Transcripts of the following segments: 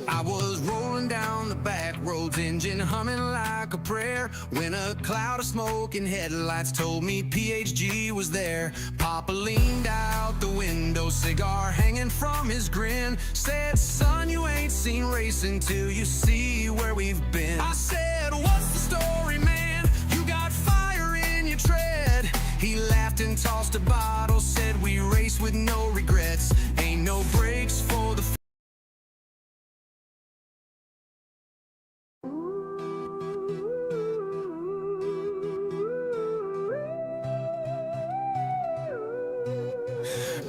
I was rolling down the back roads, engine humming like a prayer, when a cloud of smoke and headlights told me PHG was there. Papa leaned out the window, cigar hanging from his grin, said, "Son, you ain't seen racing till you see where we've been." I said, "What's the story, man? You got fire in your tread." He laughed and tossed a bottle, said, "We race with no regrets, ain't no brakes for the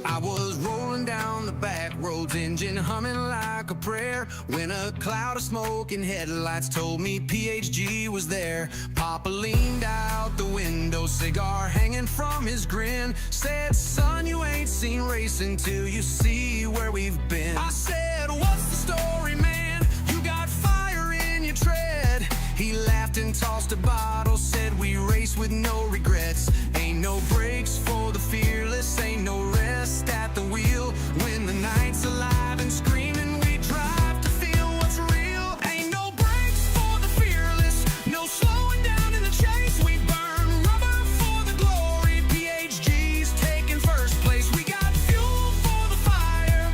I was rolling down the back roads, engine humming like a prayer, when a cloud of smoke and headlights told me PHG was there. Papa leaned out the window, cigar hanging from his grin, said, "Son, you ain't seen racing till you see where we've been." I said, "What's the story, man? You got fire in your tread." He laughed and tossed a bottle, said, "We race with no regrets, ain't no brakes for the fearless, ain't no rest at the wheel. When the night's alive and screaming, we drive to feel what's real. Ain't no brakes for the fearless, no slowing down in the chase. We burn rubber for the glory, PHG's taking first place. We got fuel for the fire,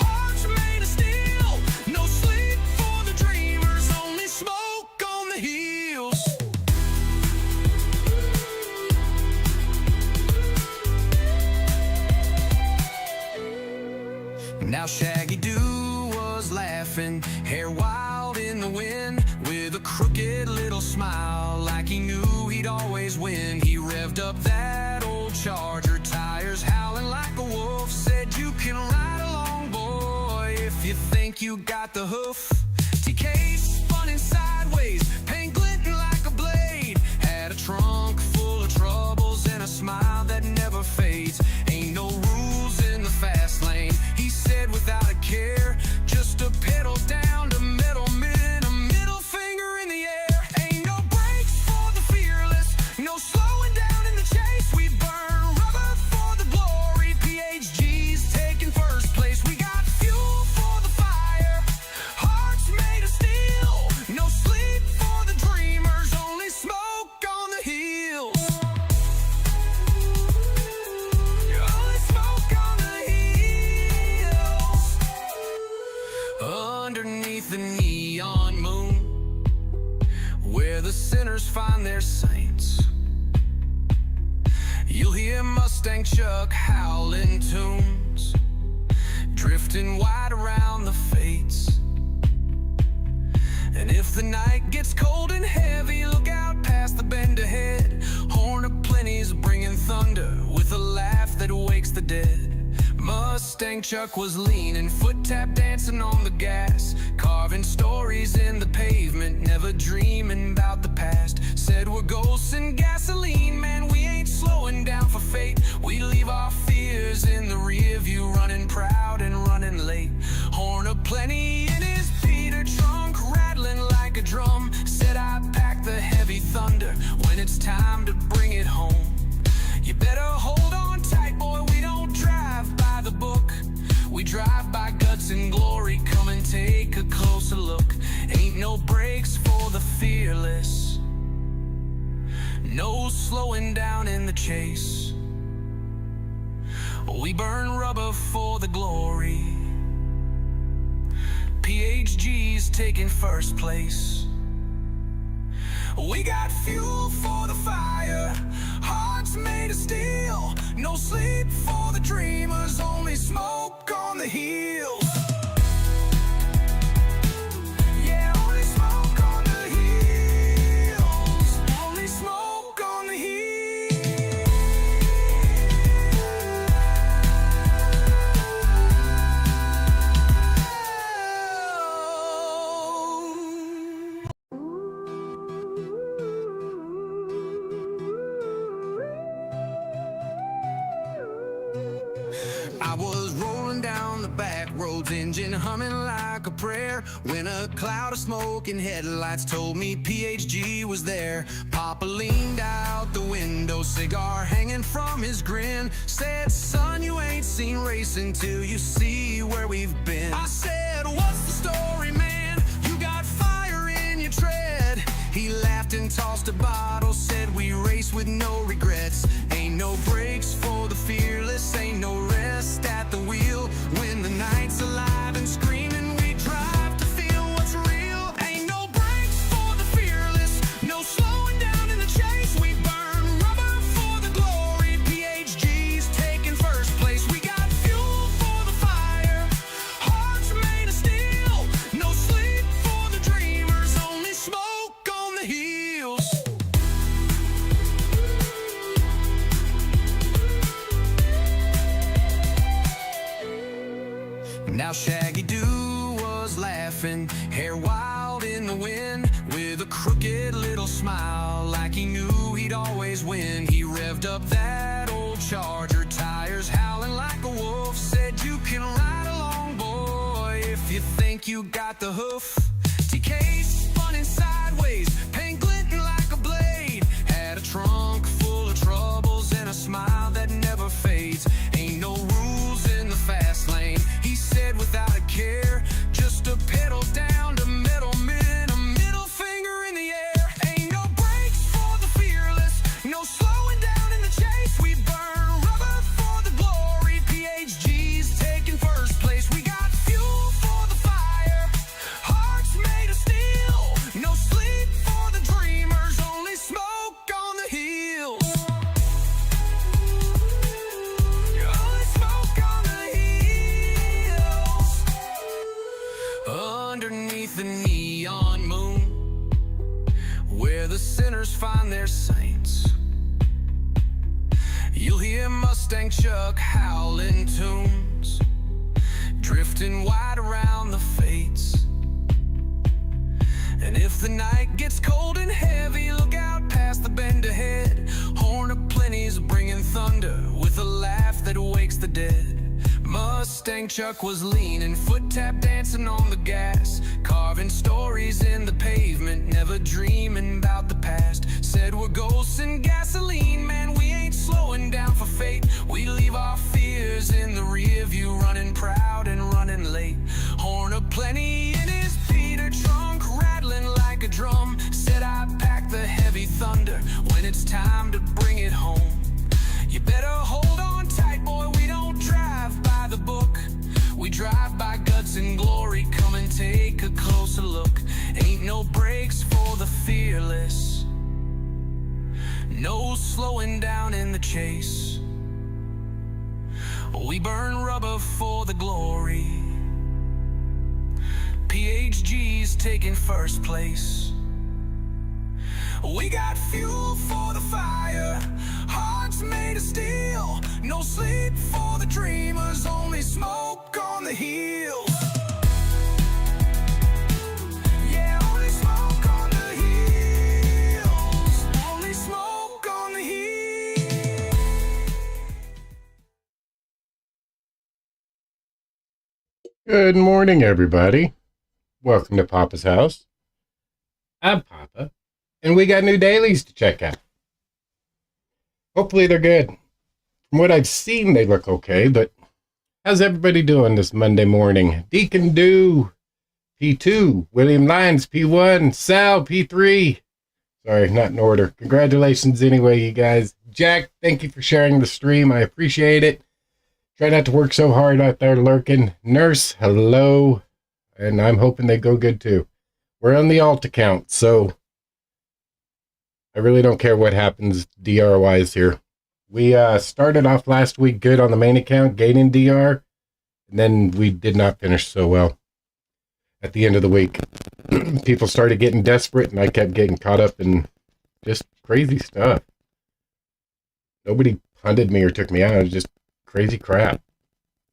hearts made of steel, no sleep for the dreamers, only smoke on the heels." Now Shaggy Doo was laughing, hair wild in the wind, with a crooked little smile, like he knew he'd always win. He revved up that old Charger, tires howling like a wolf, said, "You can ride along, boy, if you think you got the hoof." TK spun sideways, paint glinting like a blade, had a trunk full of troubles and a smile that never fades. Ain't no rules in the fast lane, he said without a care, just a pedal down to metal men, a middle finger in the air. Ain't no brakes for the fearless, no slowing down in the chase. We burn rubber for the glory, PHG's taking first place. We got fuel for the fire, hearts made of steel, no sleep for the dreamers, only smoke on the heels. Only smoke on the heels. Underneath the neon moon, where the sinners find their saints, you'll hear Mustang Chuck howling tunes, drifting wide around the fates. And if the night gets cold and heavy, look out past the bend ahead. Horn of Plenty's bringing thunder, with a laugh that wakes the dead. Mustang Chuck was leaning, foot tap dancing on the gas, carving stories in the pavement, never dreaming about the past. Said, "We're ghosts and gasoline, man, we ain't slowing down for fate. We leave our fears in the rear view, running proud and running late." Horn of Plenty in his Peter trunk, rattling like a drum, said, "I pack the heavy thunder when it's time to bring it home. You better hold on tight, boy, we don't drive by the book, we drive by guts and glory. Come and take a closer look. Ain't no brakes for the fearless, no slowing down in the chase. We burn rubber for the glory, PHG's taking first place. We got fuel for the fire, hearts made of steel, no sleep for the dreamers, only smoke on the heels. Yeah, only smoke on the heels, only smoke on the heels. I was rolling down the back roads, engine humming like a prayer, when a cloud of smoke and headlights told me PHG was was there. Papa leaned out the window, cigar hanging from his grin. Said, son, you ain't seen racing till you see where we've been. I said, what's the story, man? You got fire in your tread. He laughed and tossed a bottle, said we race with no regrets. Ain't no brakes for the fearless, ain't no rest at the wheel. When the night's alive and screaming, we drive to feel what's real. Ain't no brakes for the fearless, no slowing down in the chase. We burn rubber for the glory, PHG's taking first place. We got fuel for the fire, hearts made of steel. No sleep for the dreamers, only smoke on the heels. Now Shaggy Doo was laughing, hair wild in the wind, with a crooked little smile, like he knew he'd always win. He revved up that old Charger, tires howling like a wolf. Said, you can ride along, boy, if you think you got the hoof. TK spun sideways, paint glinting like a blade. Had a trunk full of troubles and a smile that never fades. Ain't no rules in the fast lane, he said without a care. Just a pedal down to metal men, a middle finger in the air. Ain't no brakes for the fearless, no slowing down in the chase. We burn rubber for the glory, PHG's taking first place. We got fuel for the fire, hearts made of steel. No sleep for the dreamers, only smoke on the heels. Only smoke on the heels. Underneath the neon moon, where the sinners find their saints, you'll hear Mustang Chuck howling tunes, drifting wide around the fates. And if the night gets cold and heavy, look out past the bend ahead. Horn of Plenty's bringing thunder with a laugh that wakes the dead. Mustang Chuck was leaning, foot tap dancing on the gas, carving stories in the pavement, never dreaming about the past. Said, we're ghosts in gasoline, man, we ain't slowing down for fate. We leave our fears in the rear view, running proud and running late. Horn of Plenty in his Peter trunk, rattling like a drum. Said, I pack the heavy thunder when it's time to bring it home. You better hold on tight, boy, we don't drive by the book. We drive by guts and glory, come and take a closer look. Ain't no brakes for the fearless, no slowing down in the chase. We burn rubber for the glory, PHG's taking first place. We got fuel for the fire, hearts made of steel. No sleep for the dreamers, only smoke on the heels. Yeah, only smoke on the heels. Only smoke on the heels. Good morning, everybody. Welcome to Papa's house. I'm Papa, and we got new dailies to check out. Hopefully they're good. From what I've seen, they look okay, but how's everybody doing this Monday morning? Deacon Dew, P2, William Lyons, P1, Sal, P3. Sorry, not in order. Congratulations anyway, you guys. Jack, thank you for sharing the stream. I appreciate it. Try not to work so hard out there lurking. Nurse, hello. And I'm hoping they go good too. We're on the alt account, so I really don't care what happens DR-wise here. We started off last week good on the main account, gaining DR, and then we did not finish so well at the end of the week. People started getting desperate, and I kept getting caught up in just crazy stuff. Nobody punted me or took me out. It was just crazy crap.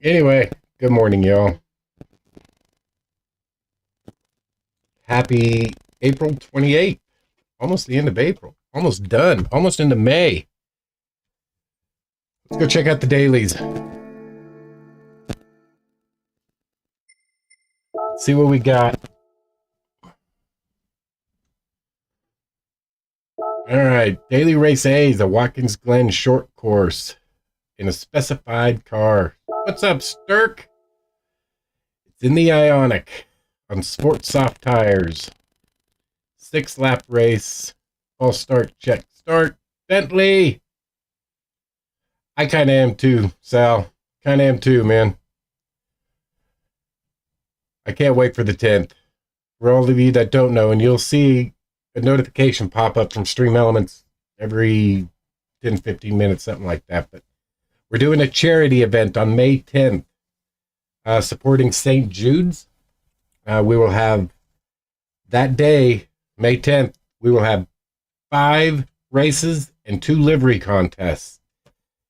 Anyway, good morning, y'all. Happy April 28th. Almost the end of April. Almost done. Almost into May. Let's go check out the dailies. See what we got. All right, Daily Race A is a Watkins Glen short course in a specified car. What's up, Stirk? It's in the Ionic on Sport Soft tires. 6-lap race. All start, check, start. Bentley! I kind of am too, Sal. Kind of am too, man. I can't wait for the 10th. For all of you that don't know, and you'll see a notification pop up from Stream Elements every 10, 15 minutes, something like that. But we're doing a charity event on May 10th, supporting St. Jude's. We will have that day, May 10th, we will have 5 races and 2 livery contests.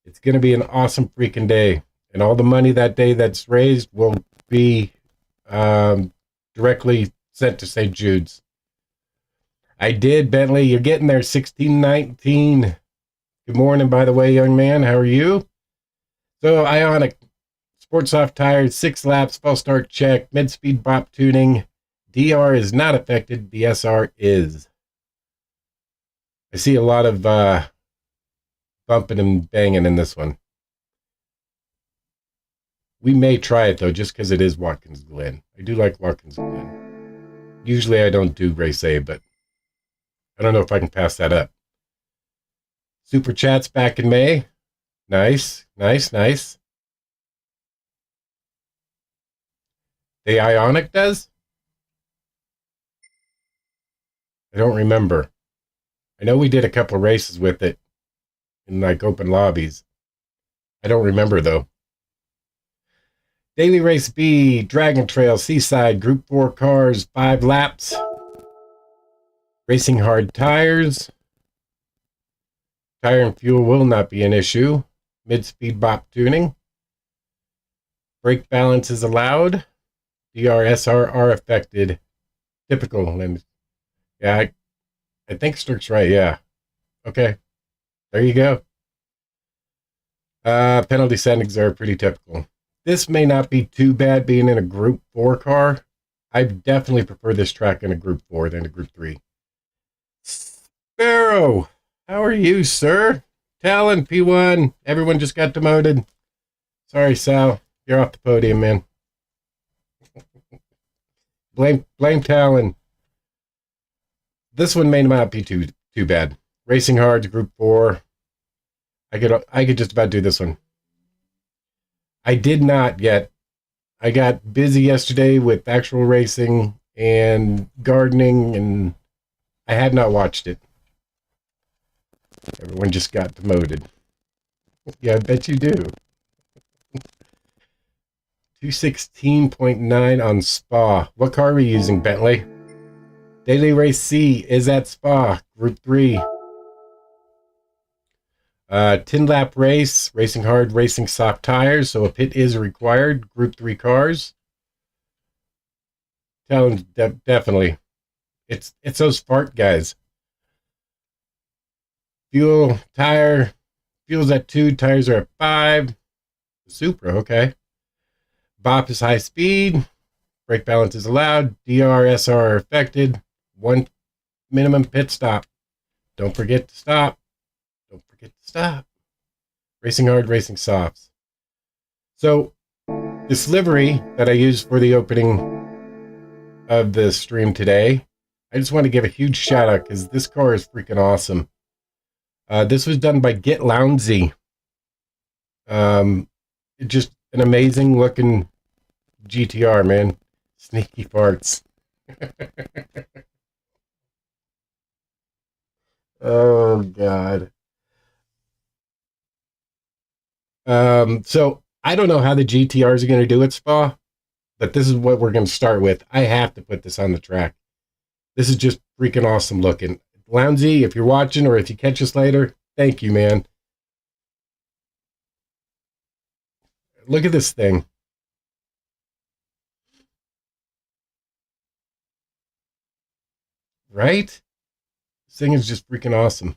It's going to be an awesome freaking day. And all the money that day that's raised will be directly sent to St. Jude's. I did, Bentley. You're getting there, 1619. Good morning, by the way, young man. How are you? So, Ionic, Sport Soft tires, 6 laps, false start check, mid-speed bop tuning. DR is not affected. The SR is. I see a lot of bumping and banging in this one. We may try it, though, just because it is Watkins Glen. I do like Watkins Glen. Usually I don't do race A, but I don't know if I can pass that up. Super Chats back in May. Nice, nice, nice. The Ionic does? I don't remember. I know we did a couple of races with it in like open lobbies. I don't remember though. Daily Race B, Dragon Trail, Seaside, Group 4 cars, 5 laps. Racing hard tires. Tire and fuel will not be an issue. Mid-speed bop tuning. Brake balance is allowed. DRSR are affected. Typical. Yeah, I think Stirk's right, yeah. Okay. There you go. Penalty settings are pretty typical. This may not be too bad being in a Group 4 car. I definitely prefer this track in a Group 4 than a Group 3. Sparrow, how are you, sir? Talon, P1, everyone just got demoted. Sorry, Sal. You're off the podium, man. Blame Talon. This one may not be too bad. Racing Hards, Group 4. I could just about do this one. I did not yet. I got busy yesterday with actual racing and gardening, and I had not watched it. Everyone just got demoted. Yeah, I bet you do. 216.9 on Spa. What car are we using, Bentley? Daily Race C is at Spa, Group 3. 10-lap race, racing hard, racing soft tires, so a pit is required. Group 3 cars. Definitely. It's those fart guys. Fuel, tire. Fuel's at 2, tires are at 5. Supra, okay. Bop is high speed. Brake balance is allowed. DR, SR are affected. 1 minimum pit stop. Don't forget to stop. Don't forget to stop. Racing hard, racing softs. So, this livery that I used for the opening of the stream today, I just want to give a huge shout out because this car is freaking awesome. This was done by Get Lounzy. Just an amazing looking GTR, man. Sneaky farts. Oh, God. So I don't know how the GTRs are going to do at Spa, but this is what we're going to start with. I have to put this on the track. This is just freaking awesome looking. Lounzy, if you're watching or if you catch us later, thank you, man. Look at this thing. Right? This thing is just freaking awesome.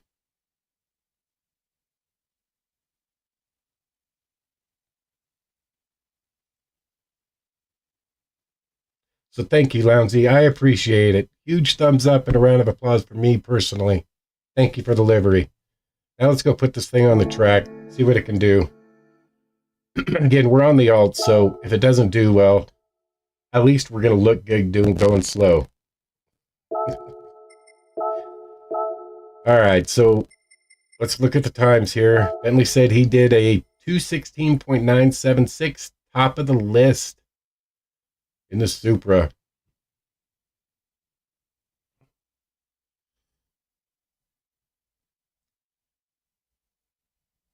So thank you, Lounzy. I appreciate it. Huge thumbs up and a round of applause for me personally. Thank you for the livery. Now let's go put this thing on the track, see what it can do. Again, we're on the alt, so if it doesn't do well, at least we're going to look good going slow. Alright, so let's look at the times here. Bentley said he did a 216.976, top of the list in the Supra.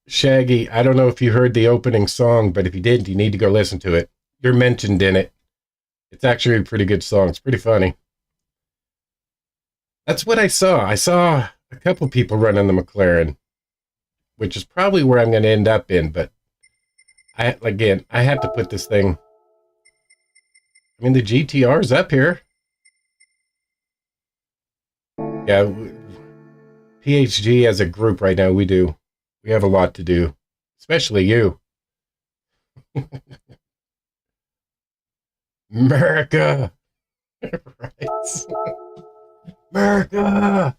Shaggy, I don't know if you heard the opening song, but if you didn't, you need to go listen to it. You're mentioned in it. It's actually a pretty good song. It's pretty funny. That's what I saw. I saw a couple people running the McLaren, which is probably where I'm going to end up in, but I have to put this thing. I mean, the GTR's up here. Yeah, PHG as a group right now, we have a lot to do, especially you. America! Right. America!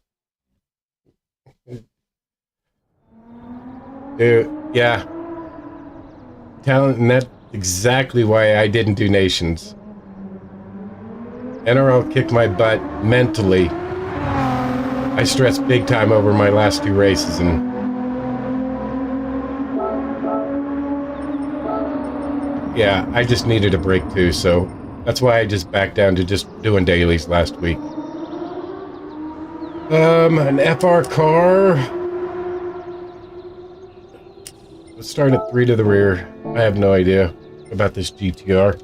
Dude, yeah. Talent, and that's exactly why I didn't do Nations. NRL kicked my butt mentally. I stressed big time over my last 2 races, and yeah, I just needed a break too, so that's why I just backed down to just doing dailies last week. An FR car. Let's start at 3 to the rear. I have no idea about this GTR.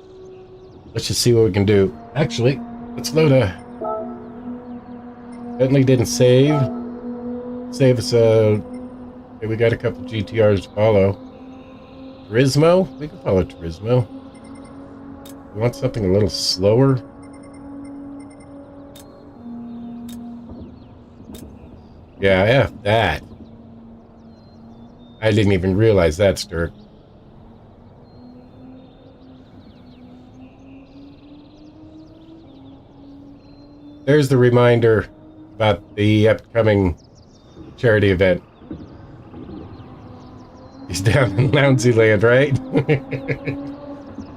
Let's just see what we can do. Actually, let's load a... Bentley didn't save. Save us a... Okay, we got a couple GTRs to follow. Turismo? We can follow Turismo. We want something a little slower. Yeah, F that. I didn't even realize that, Sturk. There's the reminder about the upcoming charity event. He's down in Loungy Land, right?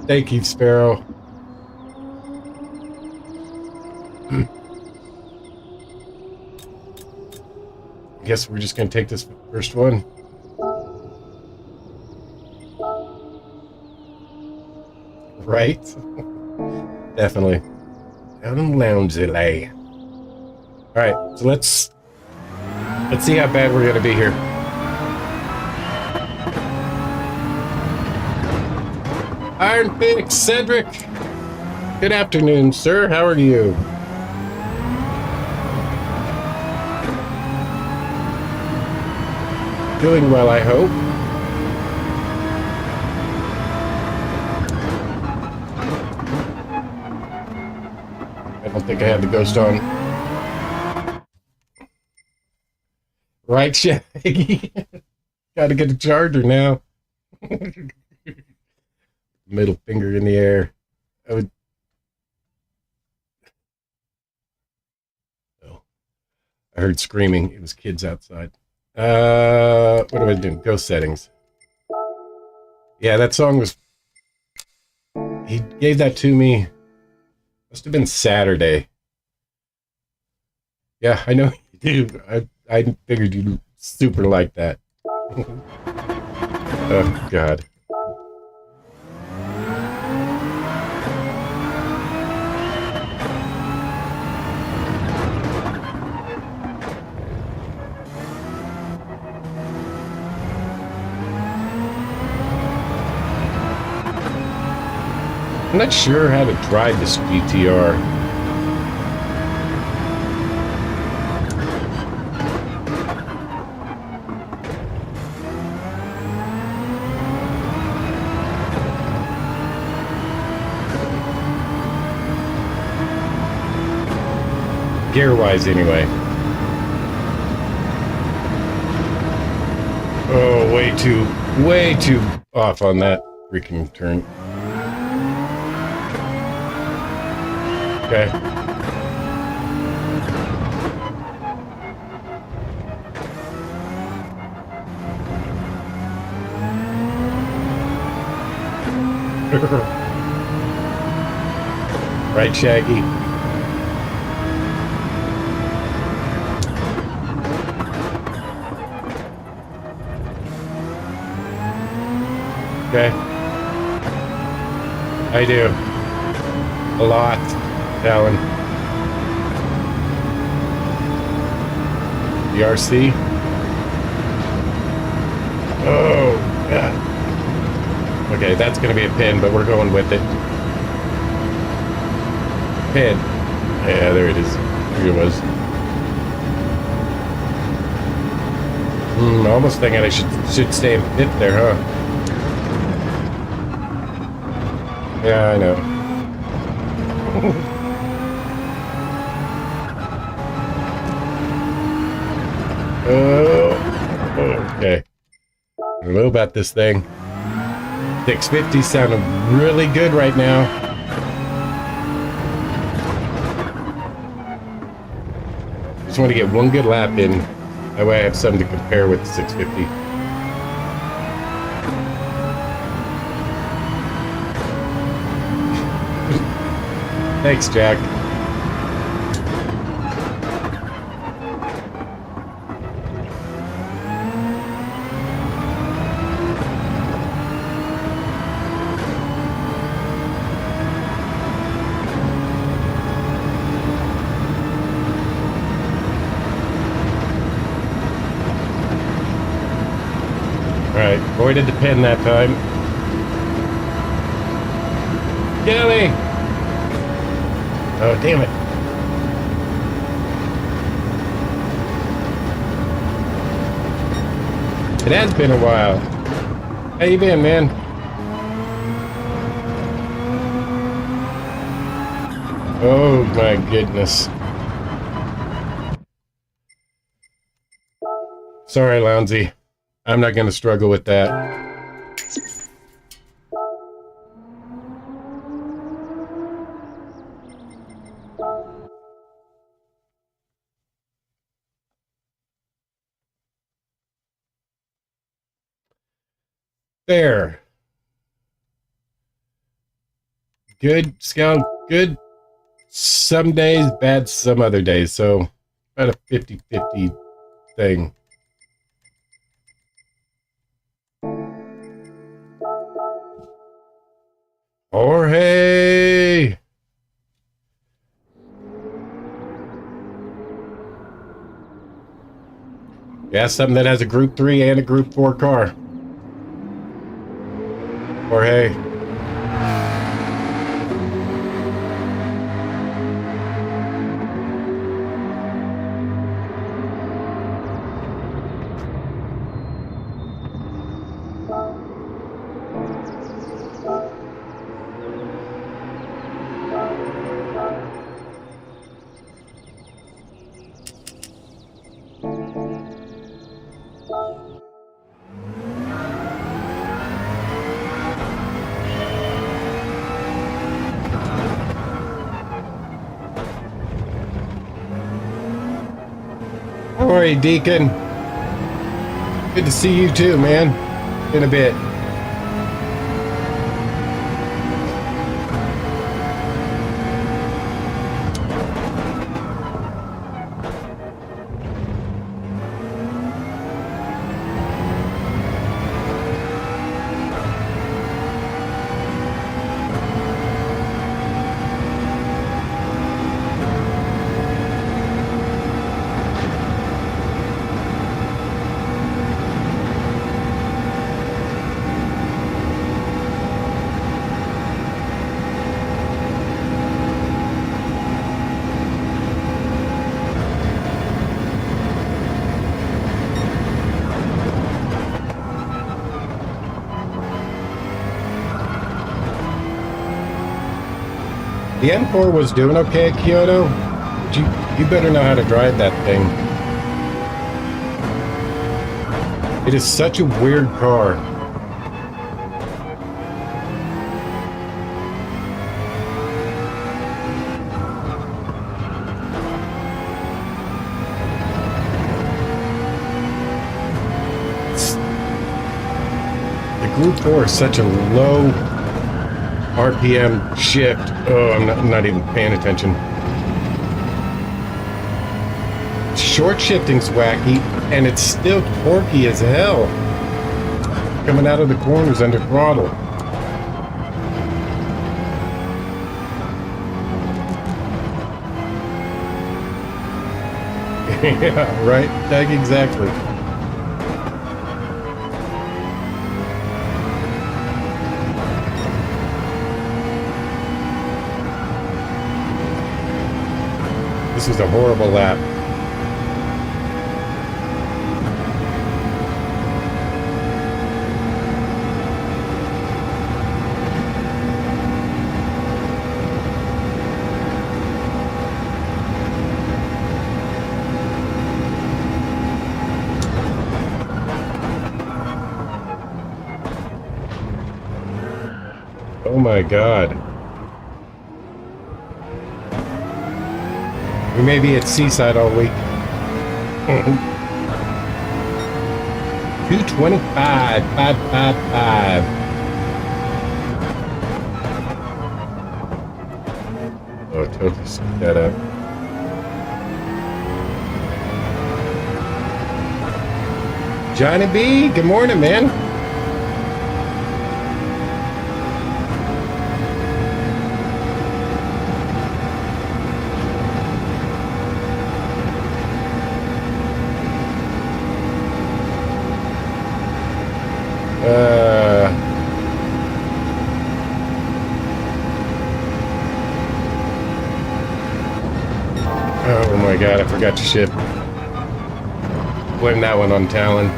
Thank you, Sparrow. I guess we're just going to take this first one. Right? Definitely. Down in Loungy Land. Alright, so let's see how bad we're going to be here. Iron Phoenix Cedric. Good afternoon, sir. How are you? Doing well, I hope. I don't think I have the ghost on. Right, Shaggy? Gotta get a charger now. Middle finger in the air. Oh, I heard screaming. It was kids outside. What do I do? Go settings. Yeah, that song was... He gave that to me. Must have been Saturday. Yeah, I know you do. I figured you'd super like that. Oh, God. I'm not sure how to drive this GTR. Gear-wise, anyway. Oh, way too off on that freaking turn. Okay. Right, Shaggy? Okay. I do. A lot, Alan. The RC. Oh, yeah. Okay, that's going to be a pin, but we're going with it. Pin. Yeah, there it is. There it was. Almost thinking I should stay in fifth there, huh? Yeah, I know. Oh, okay. I don't know about this thing. 650 sounding really good right now. Just want to get one good lap in. That way I have something to compare with the 650. Thanks, Jack. Alright, avoided the pin that time. Kelly! Oh, damn it. It has been a while. How you been, man? Oh, my goodness. Sorry, Lounsey. I'm not going to struggle with that. There. Good, Scout. Good some days, bad some other days. So, about a 50-50 thing. Jorge! Yeah, something that has a Group 3 and a Group 4 car. Jorge. How are you, Deacon? Good to see you too, man. In a bit. The M4 was doing okay at Kyoto, but you better know how to drive that thing. It is such a weird car. The Group 4 is such a low RPM shift. Oh, I'm not even paying attention. Short shifting's wacky, and it's still torquey as hell. Coming out of the corners under throttle. Yeah, right? Tag exactly. This was a horrible lap. Oh my God. We may be at Seaside all week. 225, 555. Oh, totally screwed that up. Johnny B, good morning, man. Oh my God, I forgot to ship. Blame that one on Talon.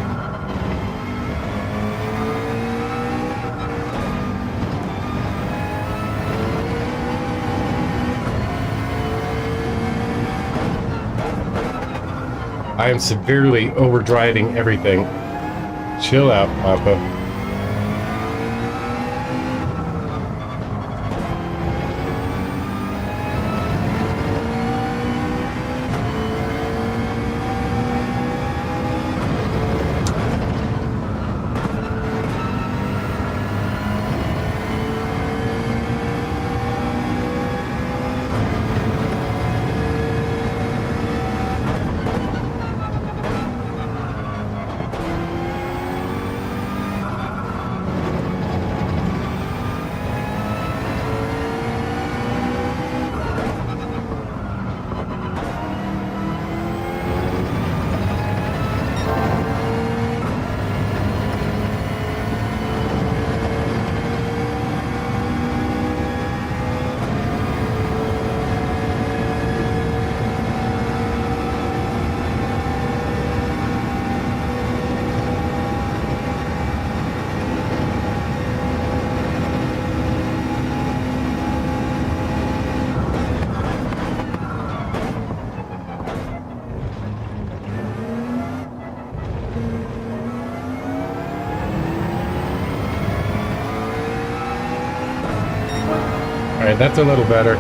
I am severely overdriving everything. Chill out, Papa. Alright, that's a little better.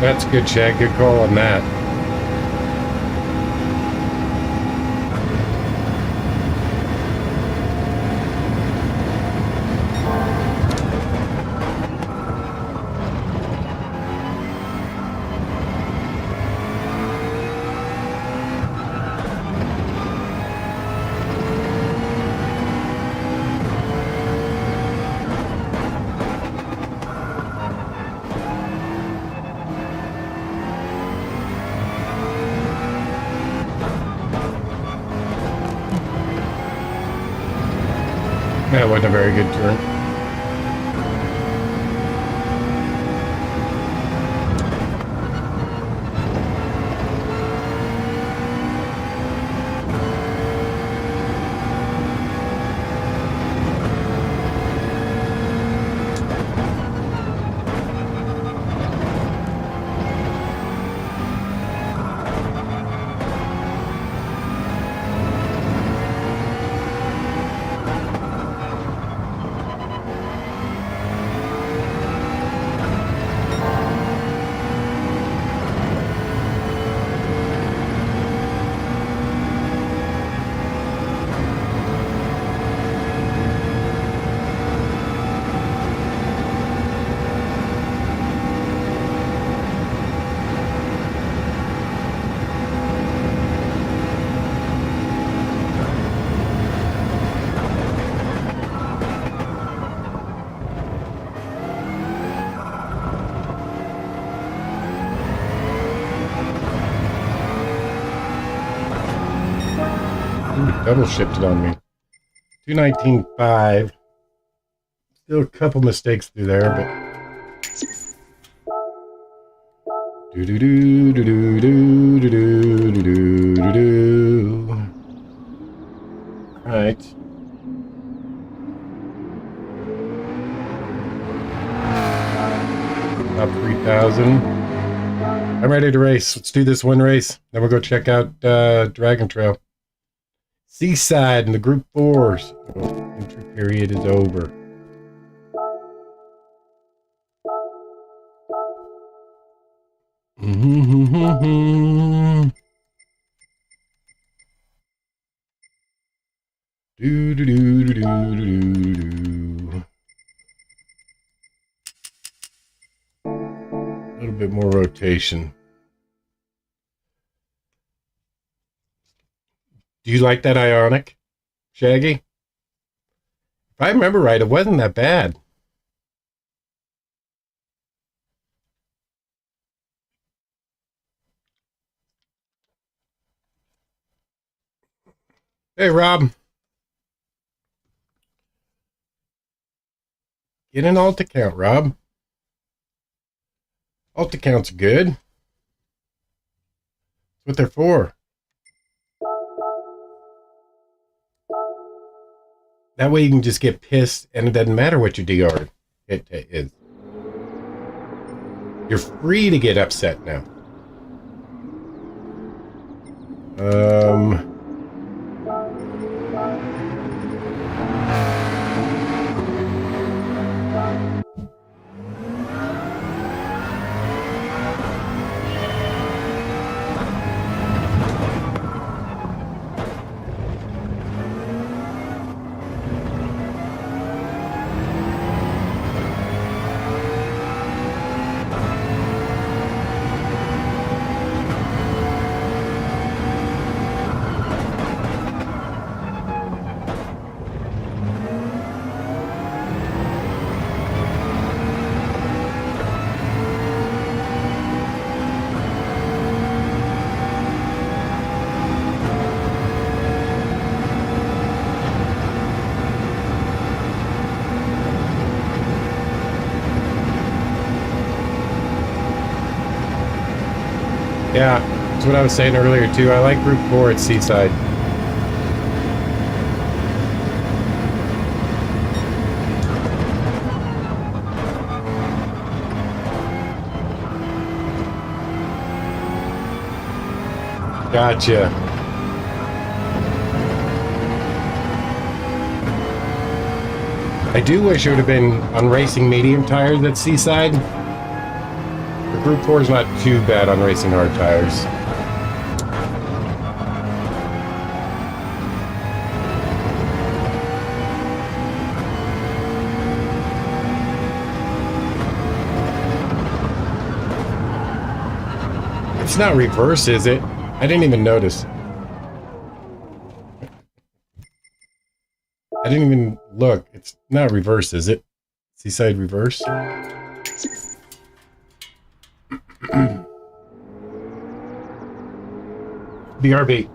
That's good, Chad. Good call on that. That wasn't a very good turn. double shifted on me. 219.5. Still a couple mistakes through there, but. Do do do do do do do do do do do. Right. Top 3,000. I'm ready to race. Let's do this one race. Then we'll go check out Dragon Trail. Seaside in the Group 4s. Oh, entry period is over. Do do do do do do do. A little bit more rotation. Do you like that Ionic, Shaggy? If I remember right, it wasn't that bad. Hey, Rob. Get an alt account, Rob. Alt accounts are good. That's what they're for. That way you can just get pissed and it doesn't matter what your DR it is. You're free to get upset now. Yeah, that's what I was saying earlier too. I like Group 4 at Seaside. Gotcha. I do wish it would have been on racing medium tires at Seaside. The Group 4 is not too bad on racing hard tires. It's not reverse, is it? I didn't even notice. I didn't even look. It's not reverse, is it? Seaside reverse? BRB.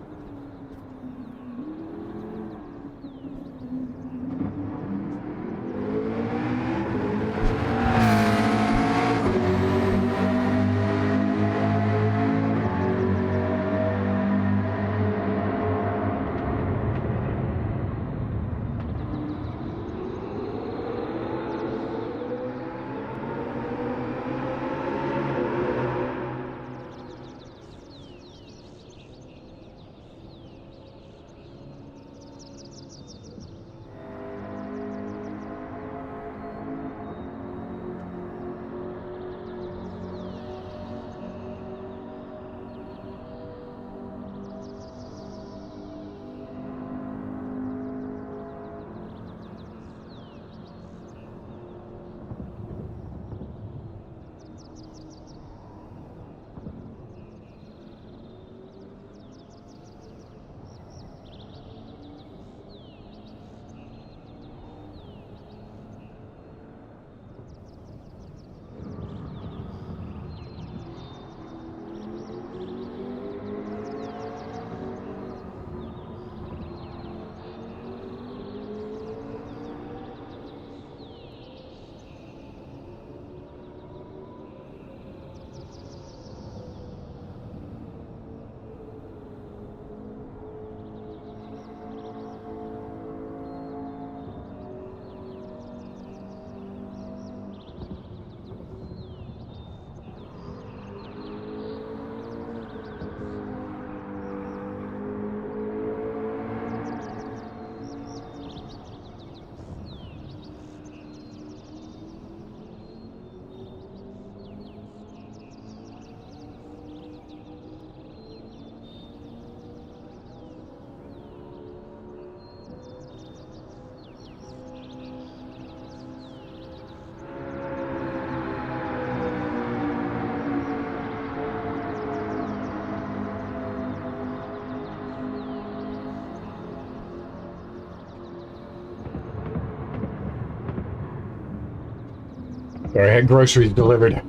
Sorry, I had groceries delivered. Had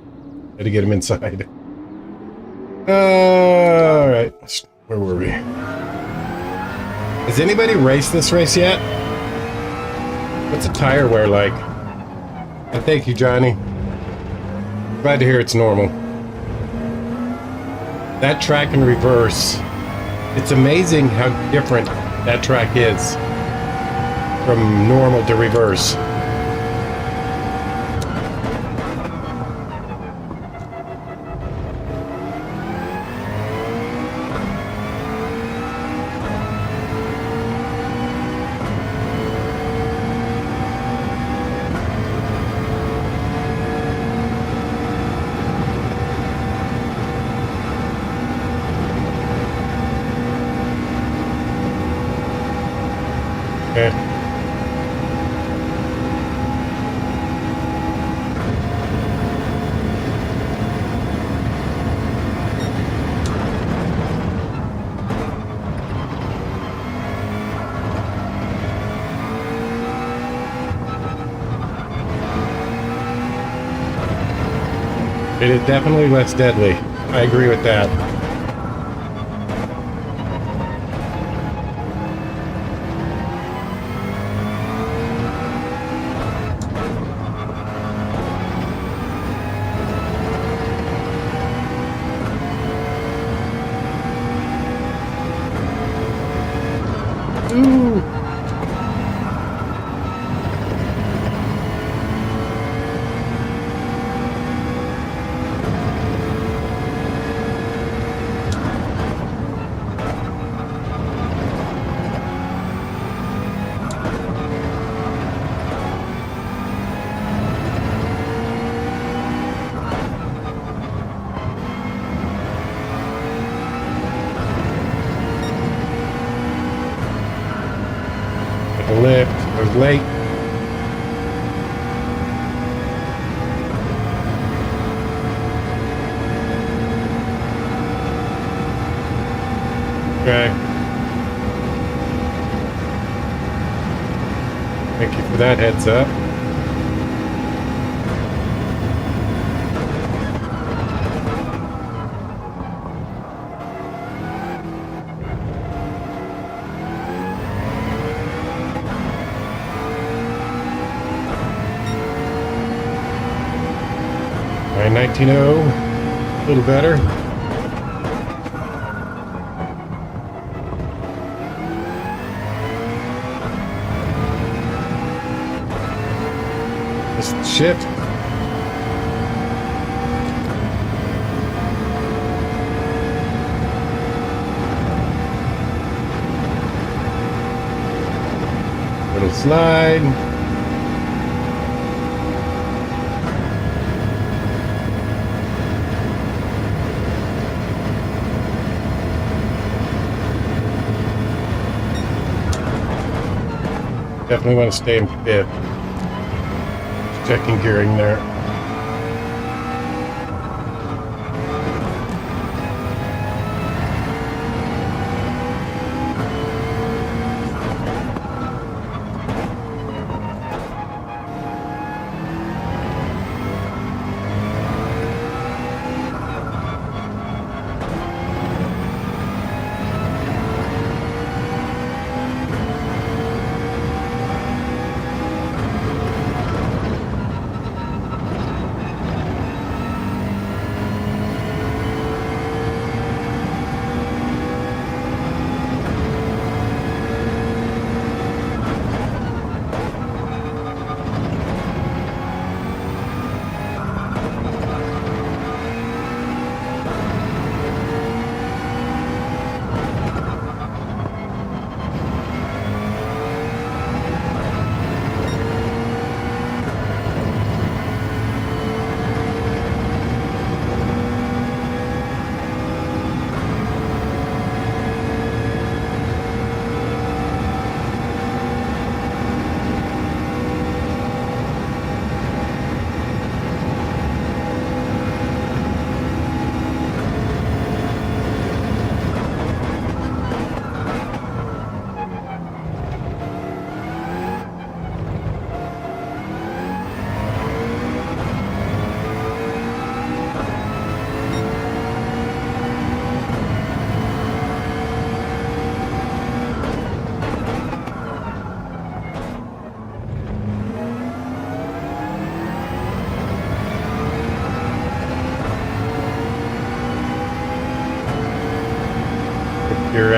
to get them inside. Alright. Where were we? Has anybody raced this race yet? What's the tire wear like? And thank you, Johnny. Glad to hear it's normal. That track in reverse. It's amazing how different that track is from normal to reverse. Okay. It is definitely less deadly. I agree with that. Ooh. The lift. I was late. Okay. Thank you for that heads up. All right, 19.0, a little better. Just shift. Little slide. Definitely want to stay in fifth. Just checking gearing there.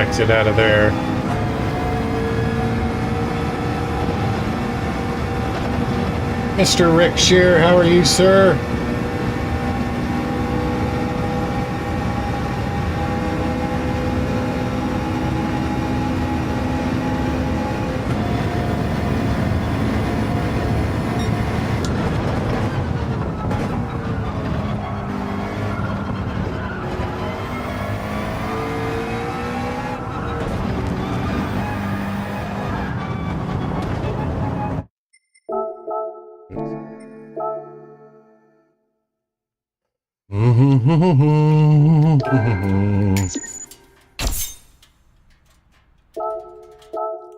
exit out of there. Mr. Rick Shear, how are you, sir?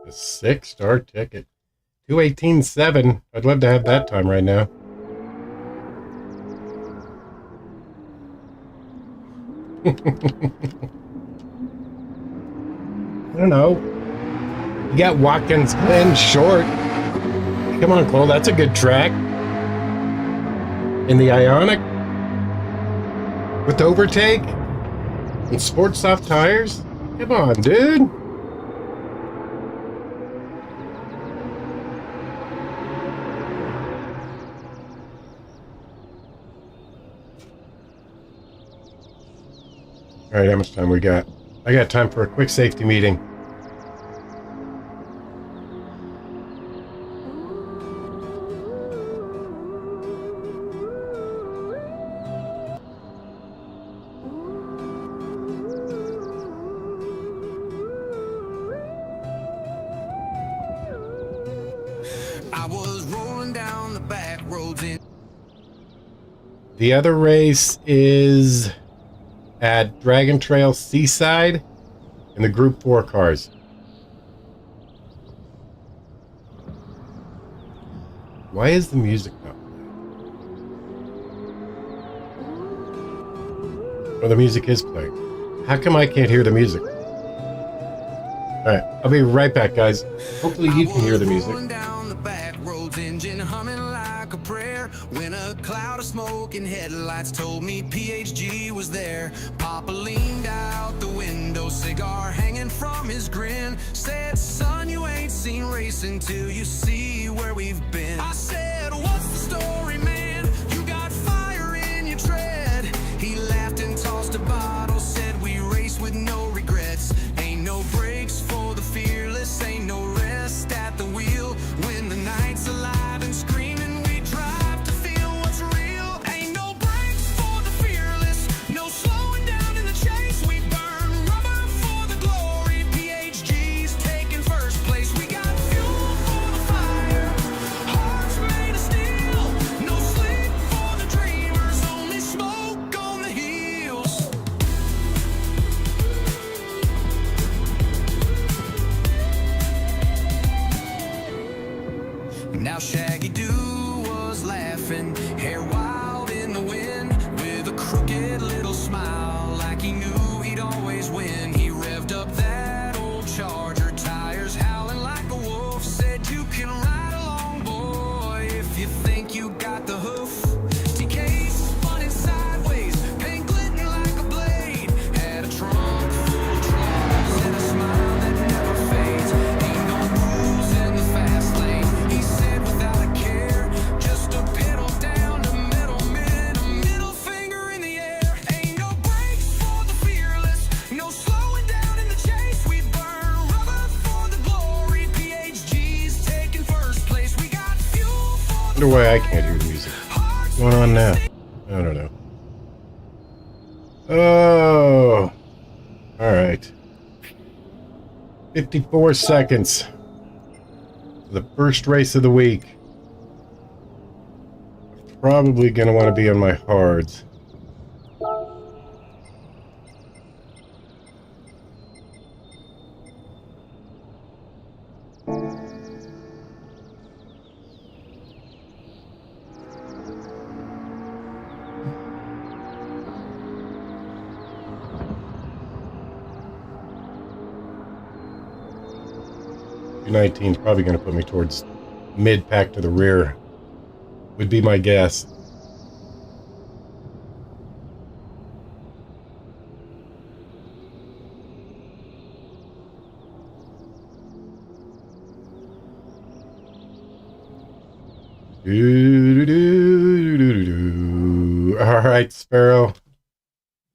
A 6-star ticket. 218.7. I'd love to have that time right now. I don't know. You got Watkins Glen Short. Come on, Cole. That's a good track. In the Ionic. With overtake. And sport soft tires. Come on, dude. All right, how much time we got? I got time for a quick safety meeting. I was rolling down the back roads in. The other race is at Dragon Trail Seaside in the Group 4 cars. Why is the music not playing? Oh, the music is playing. How come I can't hear the music? Alright, I'll be right back, guys. Hopefully you can hear the music. Engine humming like a prayer when a cloud of smoke and headlights told me PHG was there. Papa leaned out the window, cigar hanging from his grin, said, son, you ain't seen racing till you see where we've been. I said, what's the story, man? You got fire in your tread. He laughed and tossed a bottle, said we race with no regrets. Ain't no brakes for the fearless, ain't no rest at the wheel. When the night's alive and screaming, we drive to feel what's real. Ain't no brakes for the fearless, no slowing down in the chase. We burn rubber for the glory. PHG's taking first place. We got fuel for the fire, hearts made of steel. No sleep for the dreamers, only smoke on the heels. Now Shaggy Doo was laughing, hair wild in the wind, with a crooked little smile, like he knew he'd always win. He revved up that old Charger, tires howling like a wolf, said you can ride along, boy, if you think you got the hoof. TK spun sideways, paint glinting like a blade, had a trunk full of troubles and a smile that never fades. Ain't no rules in the fast lane, he said without a care, just a pedal down the middle, a middle finger in the air. Ain't no brakes for the fearless, no slowing down in the chase. We burn rubber for the glory. PHG's taking first place. We got fuel for the Wonder why I can't hear the music. What's going on now? I don't know. Oh. Alright. 54 seconds. The first race of the week. Probably going to want to be on my hards. $219 is probably going to put me towards mid-pack to the rear. Would be my guess. All right, Sparrow.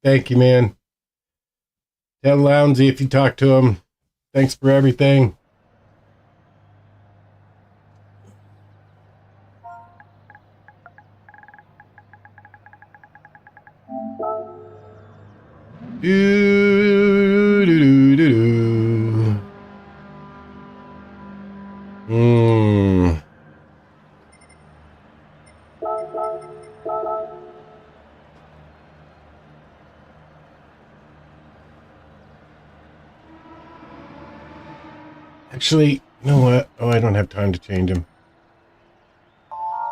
Thank you, man. Tell Lounsey if you talk to him. Thanks for everything. Actually, you know what? Oh, I don't have time to change them.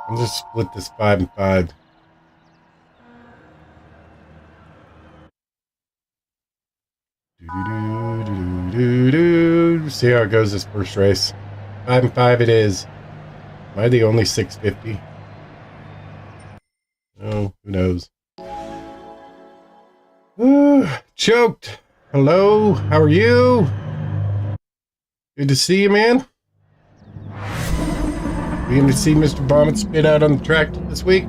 I'll just split this 5 and 5. See how it goes this first race. 5 and 5 it is. Am I the only 650? Oh, who knows? Choked. Hello, how are you? Good to see you, man. You going to see Mr. Bonnet spit out on the track this week?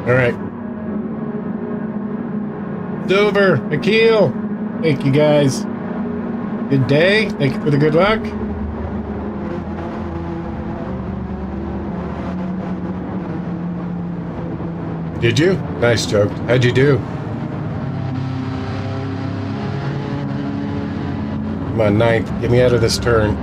All right. Silver, Akil, thank you guys. Good day. Thank you for the good luck. Did you? Nice joke. How'd you do? Come on, 9th. Get me out of this turn.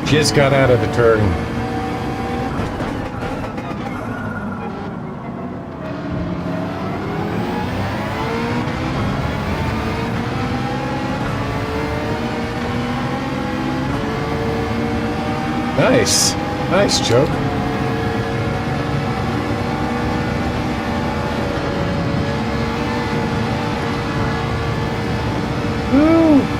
Just got out of the turn. Nice. Nice joke. Woo!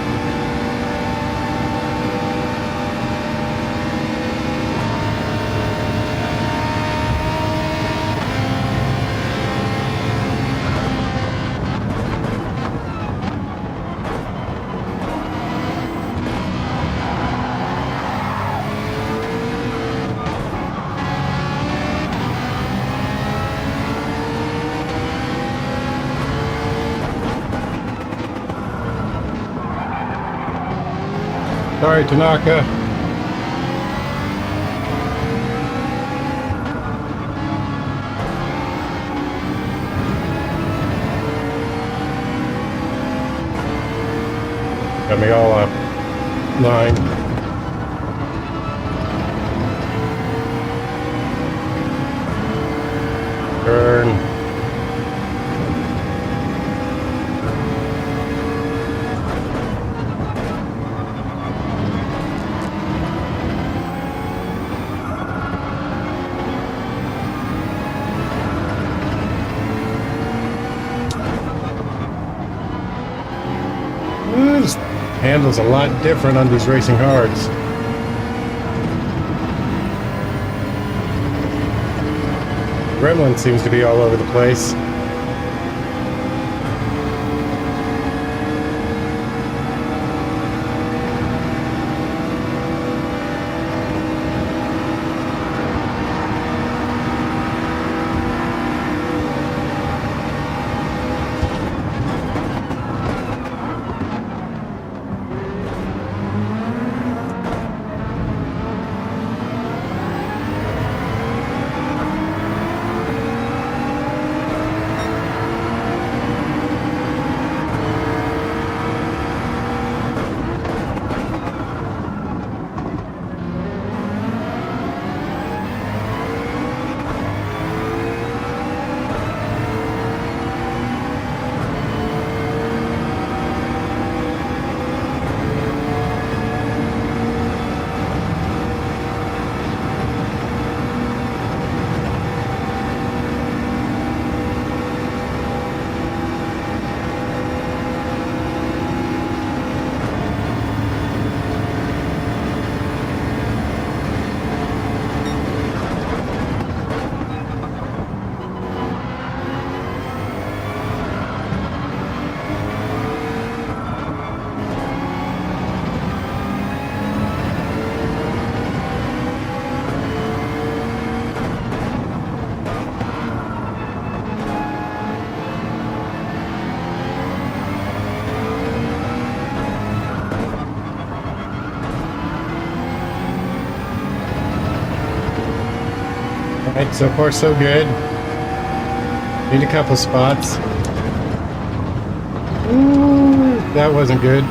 Sorry, Tanaka. Got me all up. 9. Turn. This handles a lot different on these racing hards. Gremlin seems to be all over the place. Right, so far so good. Need a couple spots. Ooh, that wasn't good.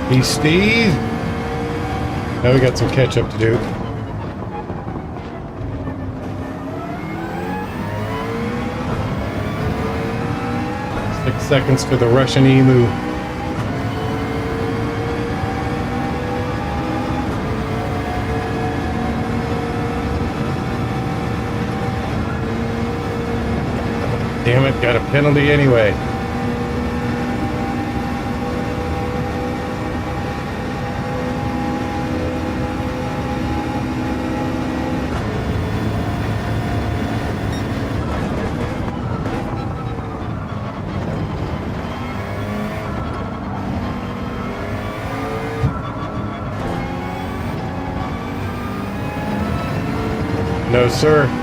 Hey, Steve. Now we got some catch up to do. 6 seconds for the Russian emu. Damn it, got a penalty anyway. No, sir.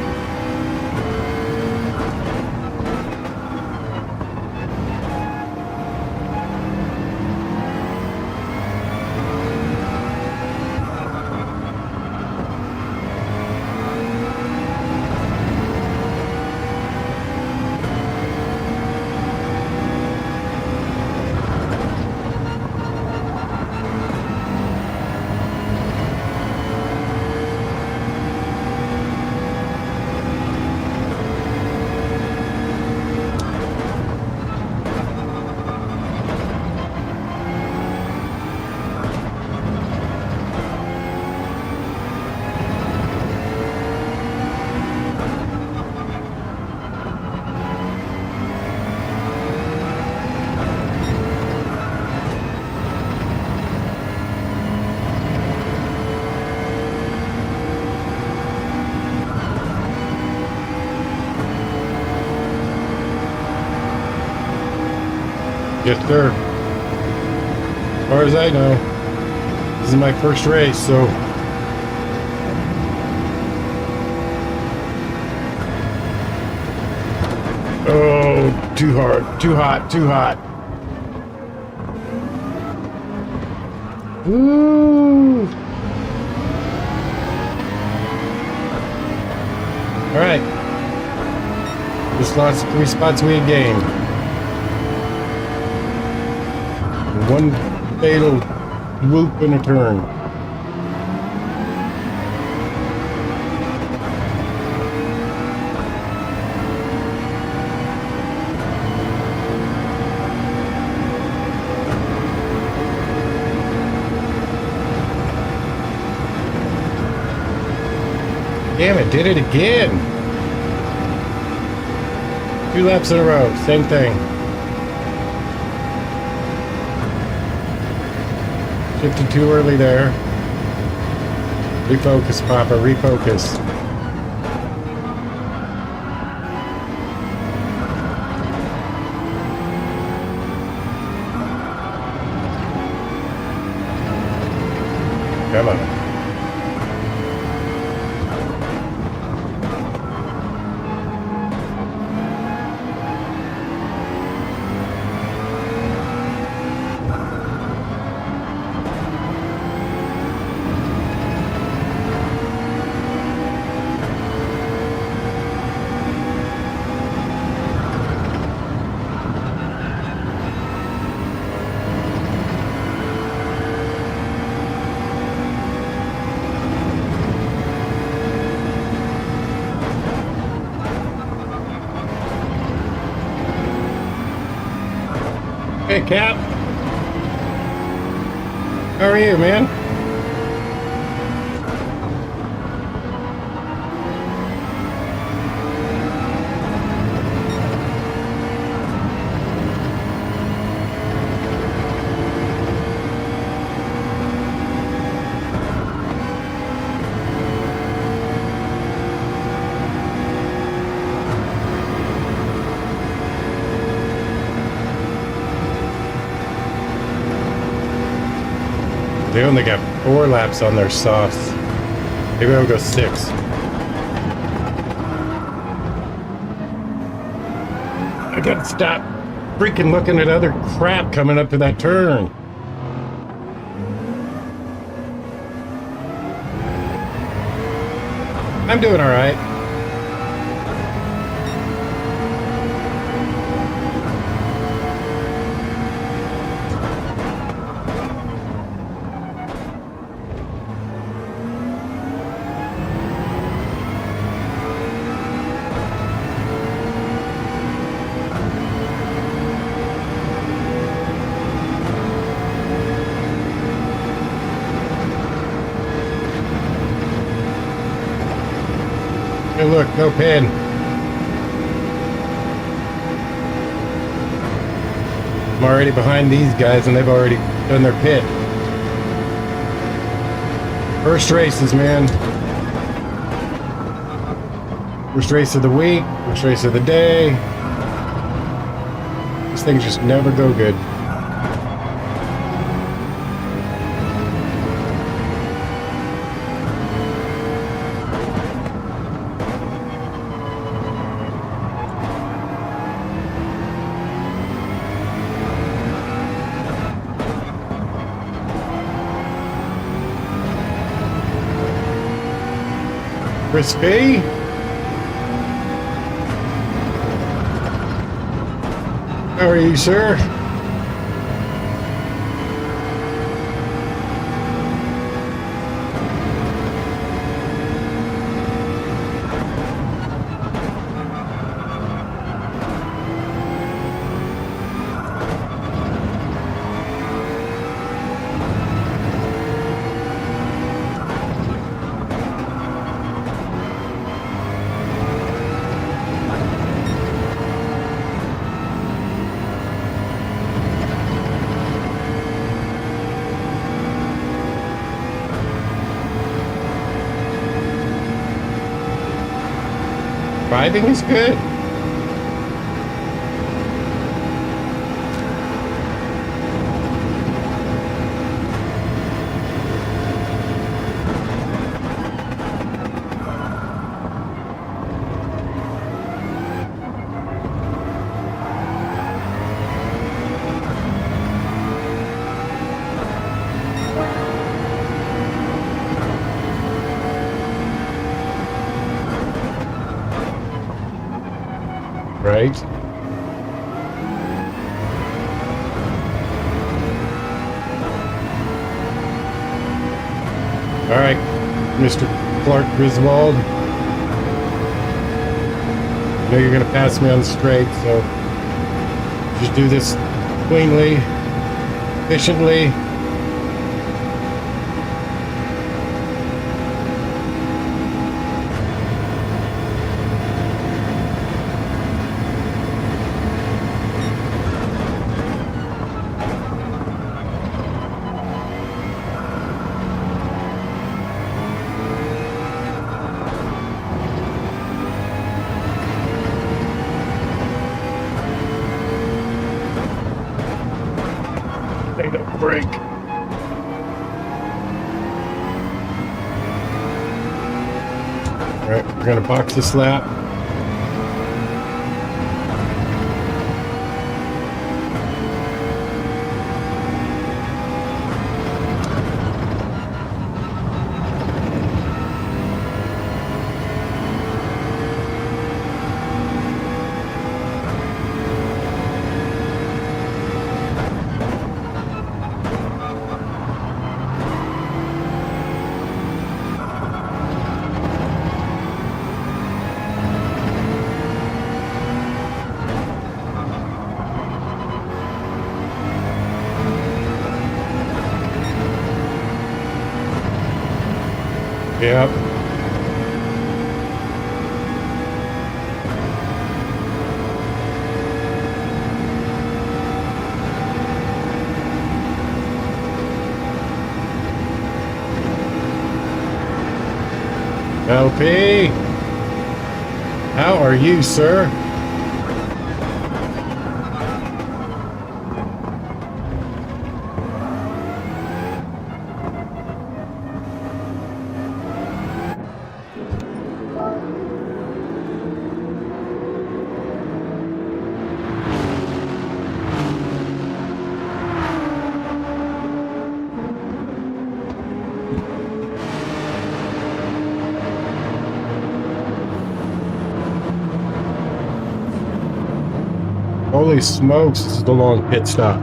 Yes, sir. As far as I know, this is my first race, so oh, too hard, too hot, too hot. Woo! All right, just lost 3 spots we had gained. One fatal whoop and a turn. Damn it, did it again. 2 laps in a row, same thing. Shifted too early there. Refocus, Papa, refocus. Come on. Hey, Cap. How are you, man? They only got 4 laps on their softs. Maybe I'll go 6. I gotta stop freaking looking at other crap coming up to that turn. I'm doing all right. Hey, look, no pin. I'm already behind these guys, and they've already done their pit. First races, man. First race of the week, first race of the day. These things just never go good. Crispy. How are you, sir? Driving is good. Right? All right, Mr. Clark Griswold. I know you're going to pass me on the straight, so just do this cleanly, efficiently. They don't break. All right, we're gonna box this lap. Yep. LP, how are you, sir? Holy smokes, this is a long pit stop.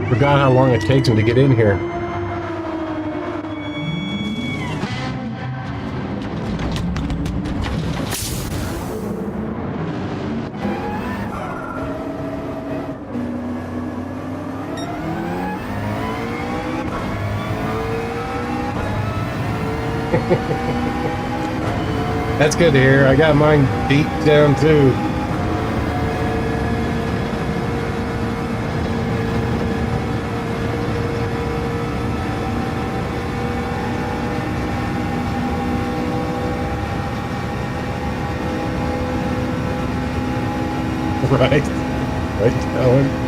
Forgot how long it takes him to get in here. That's good to hear. I got mine beat down too. Right. Right, Ellen.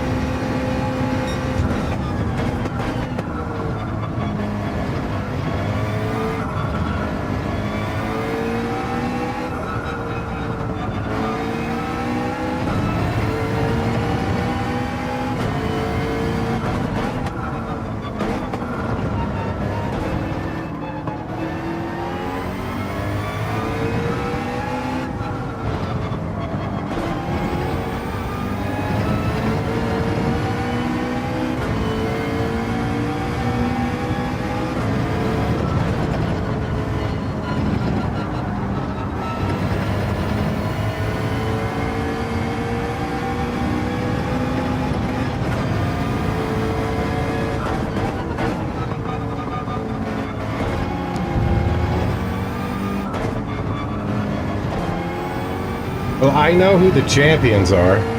Well, I know who the champions are.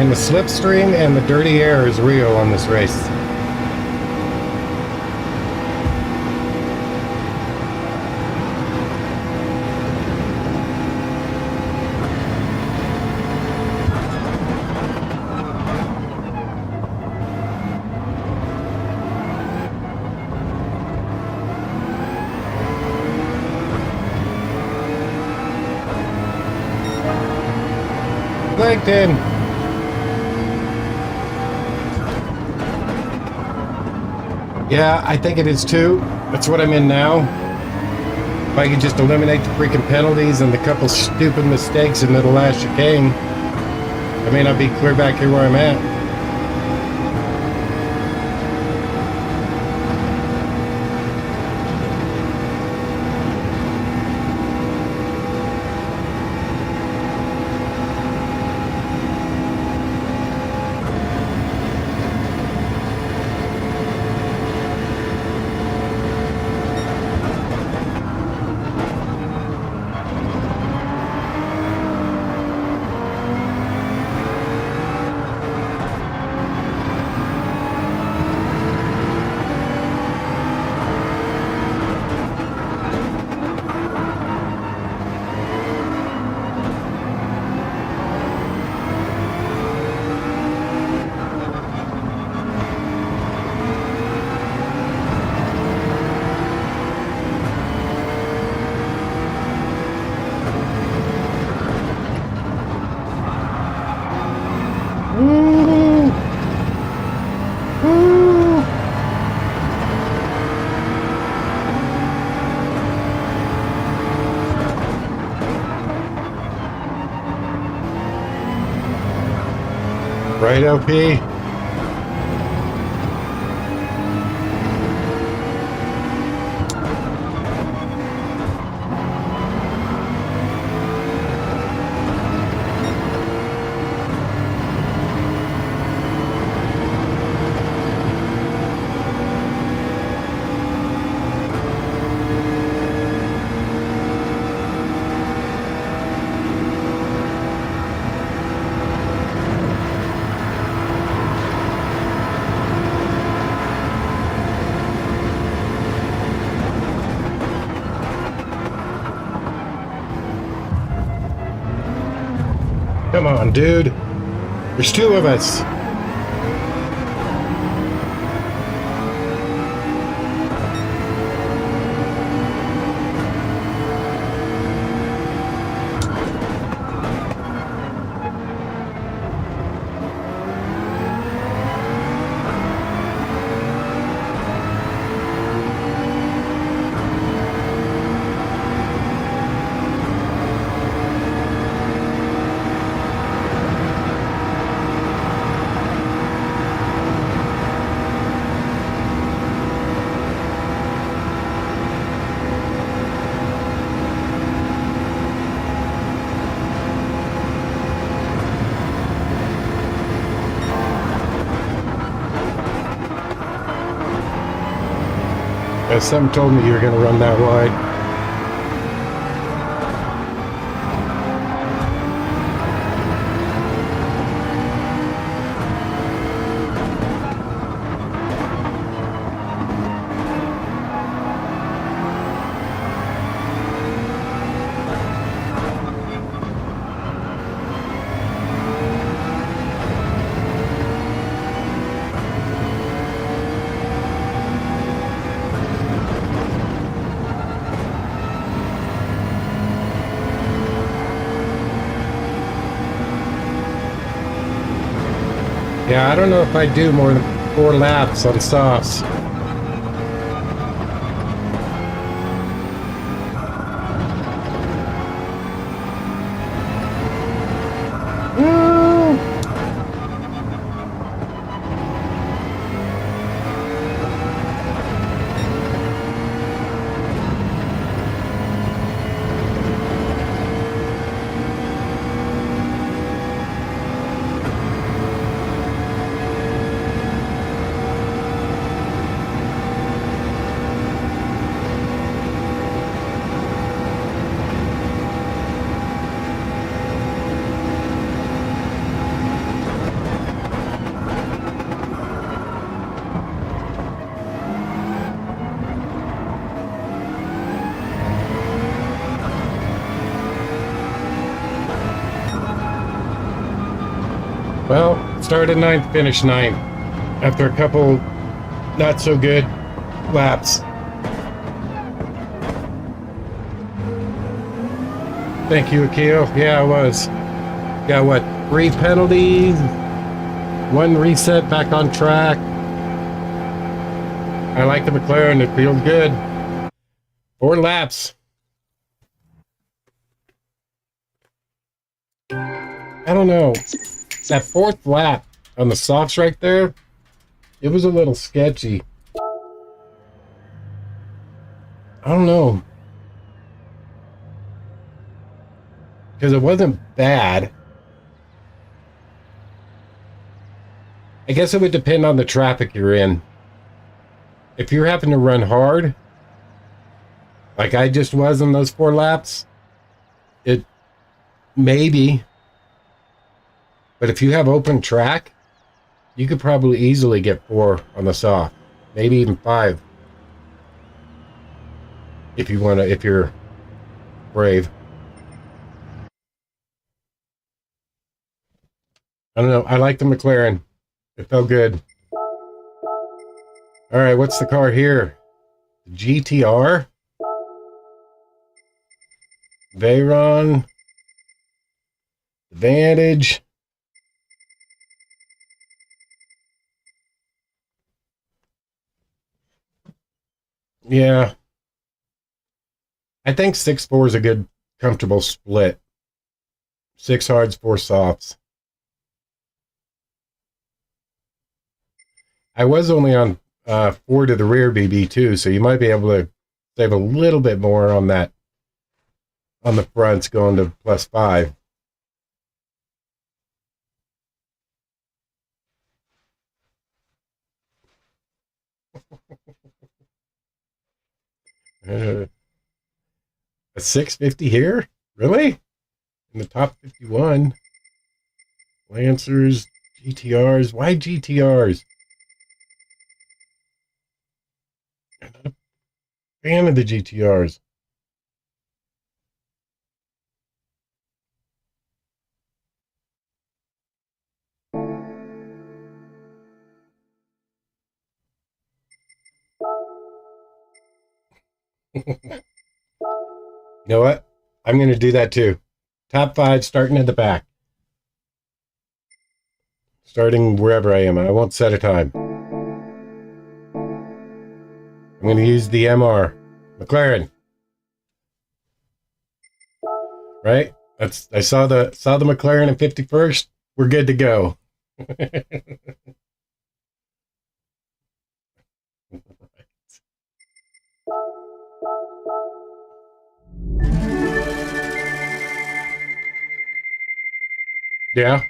And the slipstream and the dirty air is real on this race. Plankton! Yeah, I think it is too. That's what I'm in now. If I could just eliminate the freaking penalties and the couple stupid mistakes in the last chicane, I may not be clear back here where I'm at. Right, LP? Come on, dude. There's two of us. Something told me you were going to run that wide. Yeah, I don't know if I do more than 4 laps on softs. Well, started ninth, finished ninth. After a couple not so good laps. Thank you, Akil. Yeah, I was. Got what, 3 penalties? 1 reset back on track. I like the McLaren. It feels good. 4 laps. I don't know. That 4th lap on the softs right there, it was a little sketchy. I don't know. Because it wasn't bad. I guess it would depend on the traffic you're in. If you're having to run hard, like I just was in those 4 laps, it maybe. But if you have open track, you could probably easily get 4 on the soft. Maybe even 5. If you want to, if you're brave. I don't know. I like the McLaren. It felt good. All right, what's the car here? The GTR? Veyron? Vantage? Yeah. I think 6-4 is a good, comfortable split. 6 hards, 4 softs. I was only on 4 to the rear BB too, so you might be able to save a little bit more on that, on the fronts going to +5. A 650 here? Really? In the top 51. Lancers, GTRs. Why GTRs? I'm not a fan of the GTRs. You know what? I'm going to do that too. Top 5 starting at the back. Starting wherever I am. I won't set a time. I'm going to use the MR. McLaren. Right? I saw the McLaren at 51st. We're good to go. Yeah.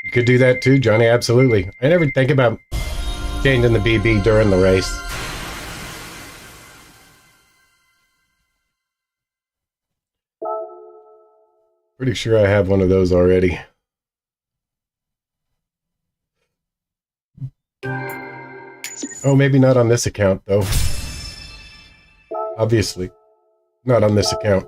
You could do that too, Johnny. Absolutely. I never think about changing the BB during the race. Pretty sure I have one of those already. Oh, maybe not on this account, though. Obviously. Not on this account.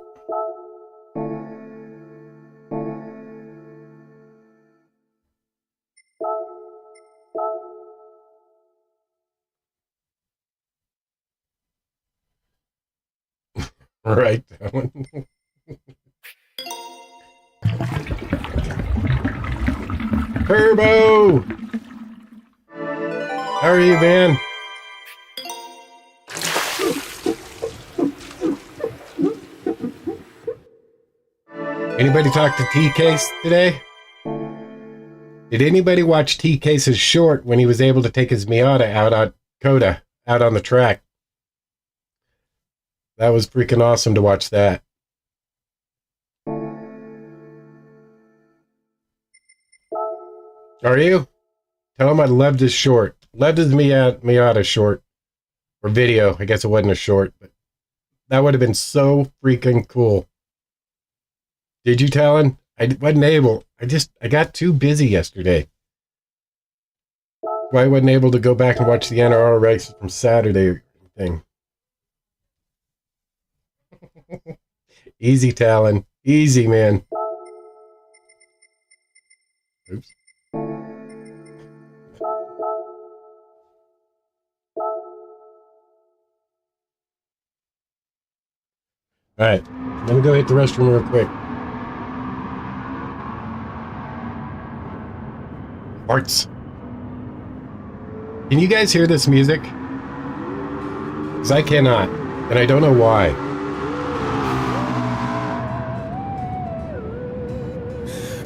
Right. Turbo! How are you, man? Anybody talk to T-Case today? Did anybody watch T-Case's short when he was able to take his Miata out on Coda, out on the track? That was freaking awesome to watch that. Are you? Tell him I loved his short. Loved his Miata short. Or video. I guess it wasn't a short, but that would have been so freaking cool. Did you, Talon? I wasn't able. I got too busy yesterday. Why I wasn't able to go back and watch the NRR races from Saturday thing. Easy, Talon. Easy, man. Oops. Alright, let me go hit the restroom real quick. Farts. Can you guys hear this music? Because I cannot, and I don't know why.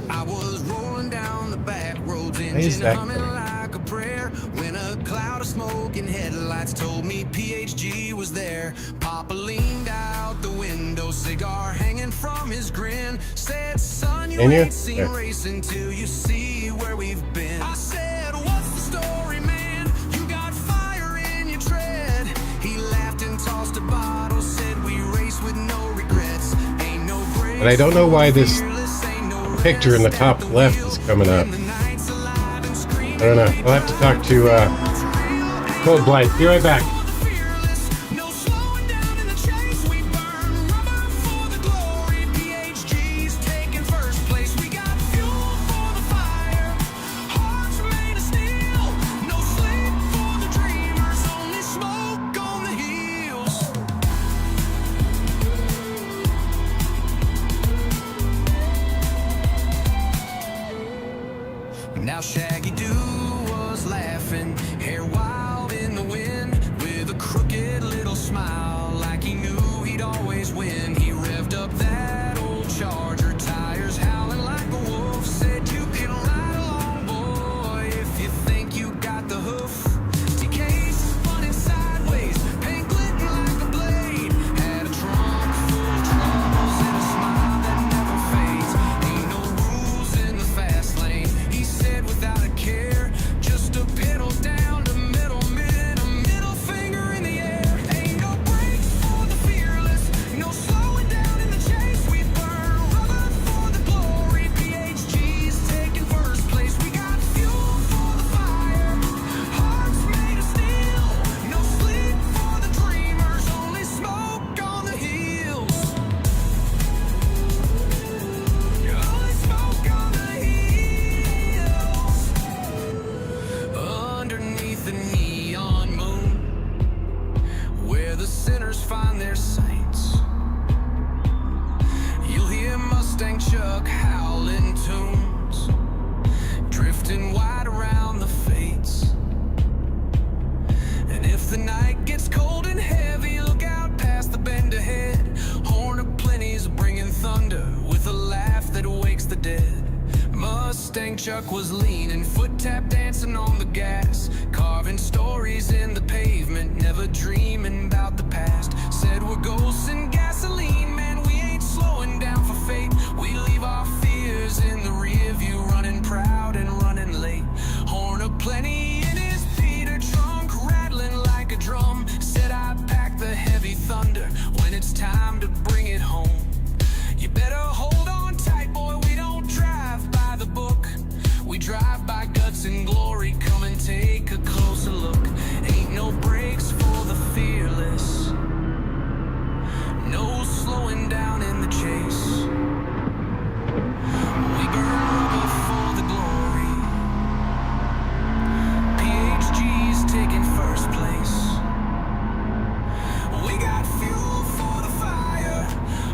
I was rolling down the back roads, Is engine that humming coming? like a prayer, when a cloud of smoke and headlights told me PHG was there. Papa leaned out the window, cigar hanging from his grin, said, son, you Can you? ain't seen Yeah. racing till you see where we've been. I said, what's the story, man? You got fire in your tread. He laughed and tossed a bottle, said we race with no regrets. Ain't no breaks. And I don't know why this picture in the top left is coming up. I don't know. I'll have to talk to Cold Blight. Be right back. No slowing down in the chase, we burn rubber for the glory. PHG's taking first place. We got fuel for the fire, hearts made of steel. No sleep for the dreamers, only smoke on the heels. Now Shaggy Doo was laughing, hair wild in the wind, with a crooked little smile, like he knew he'd always win. He revved up that old Charger, tires howling like a wolf, said you can ride along, boy, if you think you got the hoof. TK's spinning sideways, paint glinting like a blade, had a trunk full of troubles and a smile that never fades. Ain't no rules in the fast lane, he said without a care, just a pedal down to middleman, a middle finger in the air. Ain't no brakes for the fearless, no slowing down in the chase. We burn rubber for the glory. PHG's taking first place. We got fuel for the fire, hearts made of steel. No sleep for the dreamers, only smoke on the heels. Only smoke on the heels. Underneath the neon moon, where the sinners find their saints, you'll hear Mustang Chuck howling tunes, drifting wide around the fates. And if the night gets cold and heavy, look out past the bend ahead. Horn of plenty's bringing thunder with a laugh that wakes the dead. Mustang Chuck was leaning, foot tap dancing on the gas, carving stories in the pavement, never dreaming about the past. Said we're ghosts in gasoline, man, we ain't slowing down for fate. We leave our fears in the rear view, running proud and running late. Horn of plenty in his Peter trunk, rattling like a drum. Said I pack the heavy thunder when it's time to bring it home. You better hold on tight, boy, we don't drive by the book. We drive by guts and glory, come and take a closer look. Ain't no brakes for the fearless, no slowing down in the chase. We burn rubber for the glory. PHG's taking first place. We got fuel for the fire,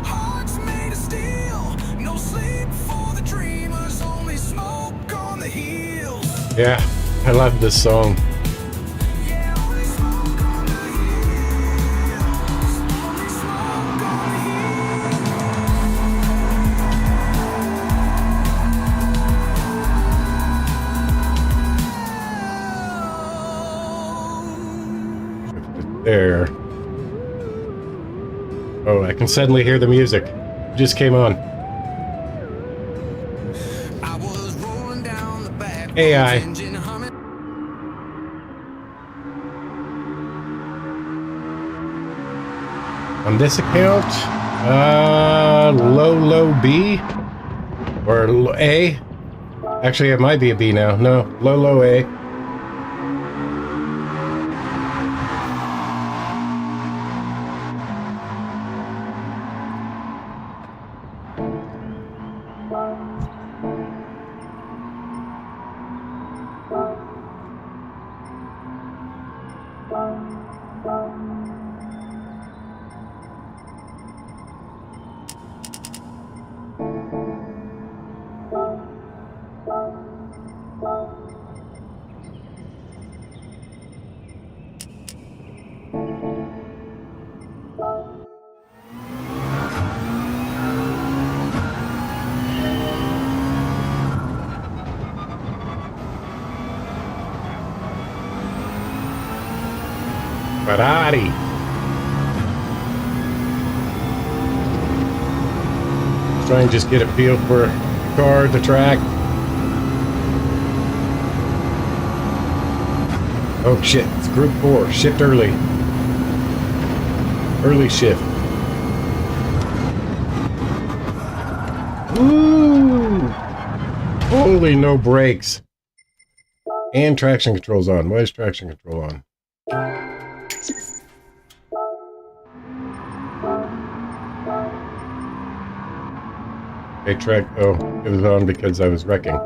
hearts made of steel. No sleep for the dreamers, only smoke on the heels. Yeah, I love this song. Yeah, only smoke on the heels. Only smoke on the heels. There. Oh, I can suddenly hear the music. It just came on. I was rolling down the back AI. roads, engine humming. On this account, low B or A. Actually, it might be a B now. No, low A. Ferrari. Try and just get a feel for the car, the track. Oh shit, it's group 4. Shift early. Early shift. Woo! Holy no brakes. And traction control's on. Why is traction control on? Okay, track. Oh, it was on because I was wrecking.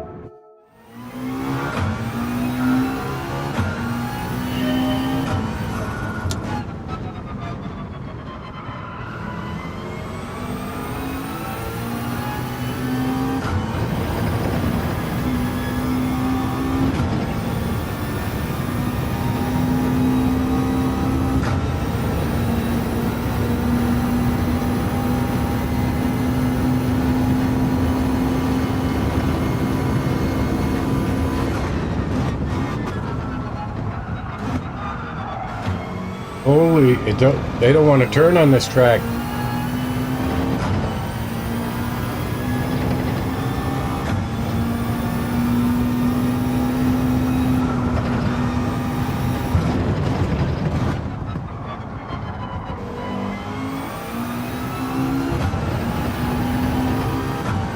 Holy, they don't want to turn on this track.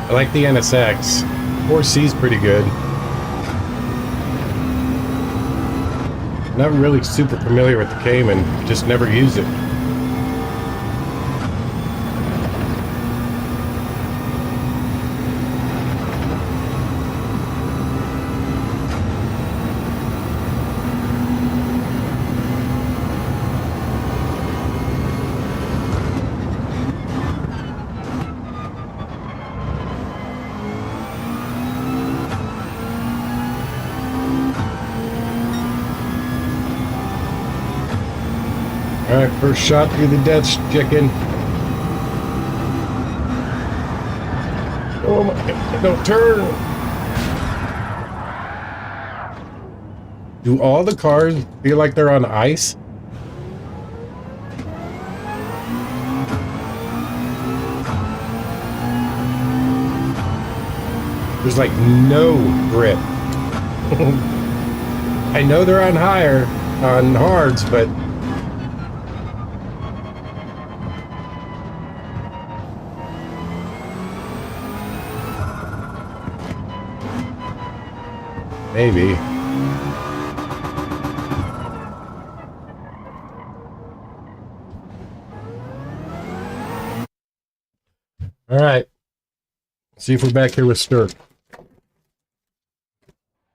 I like the NSX. 4C's pretty good. Not really super familiar with the Cayman, just never use it. Alright, first shot through the Death Chicken. Oh my god, don't turn! Do all the cars feel like they're on ice? There's like no grip. I know they're on hards, but maybe. All right. See if we're back here with Stirk.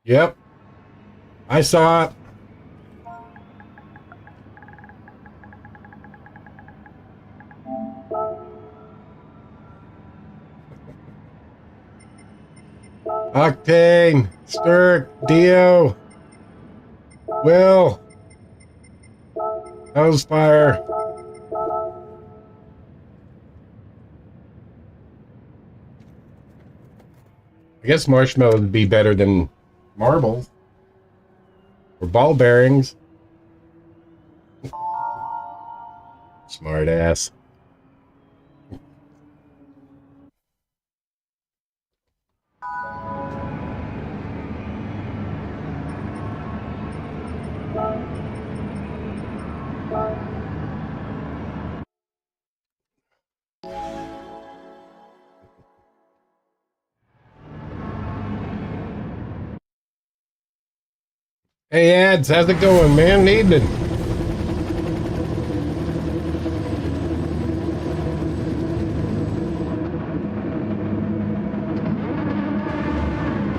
Yep. I saw it. Octane, Stirk, Dio, Will, Hellsfire. I guess marshmallow would be better than marbles or ball bearings. Smart ass. Hey Ads, how's it going, man? Evening.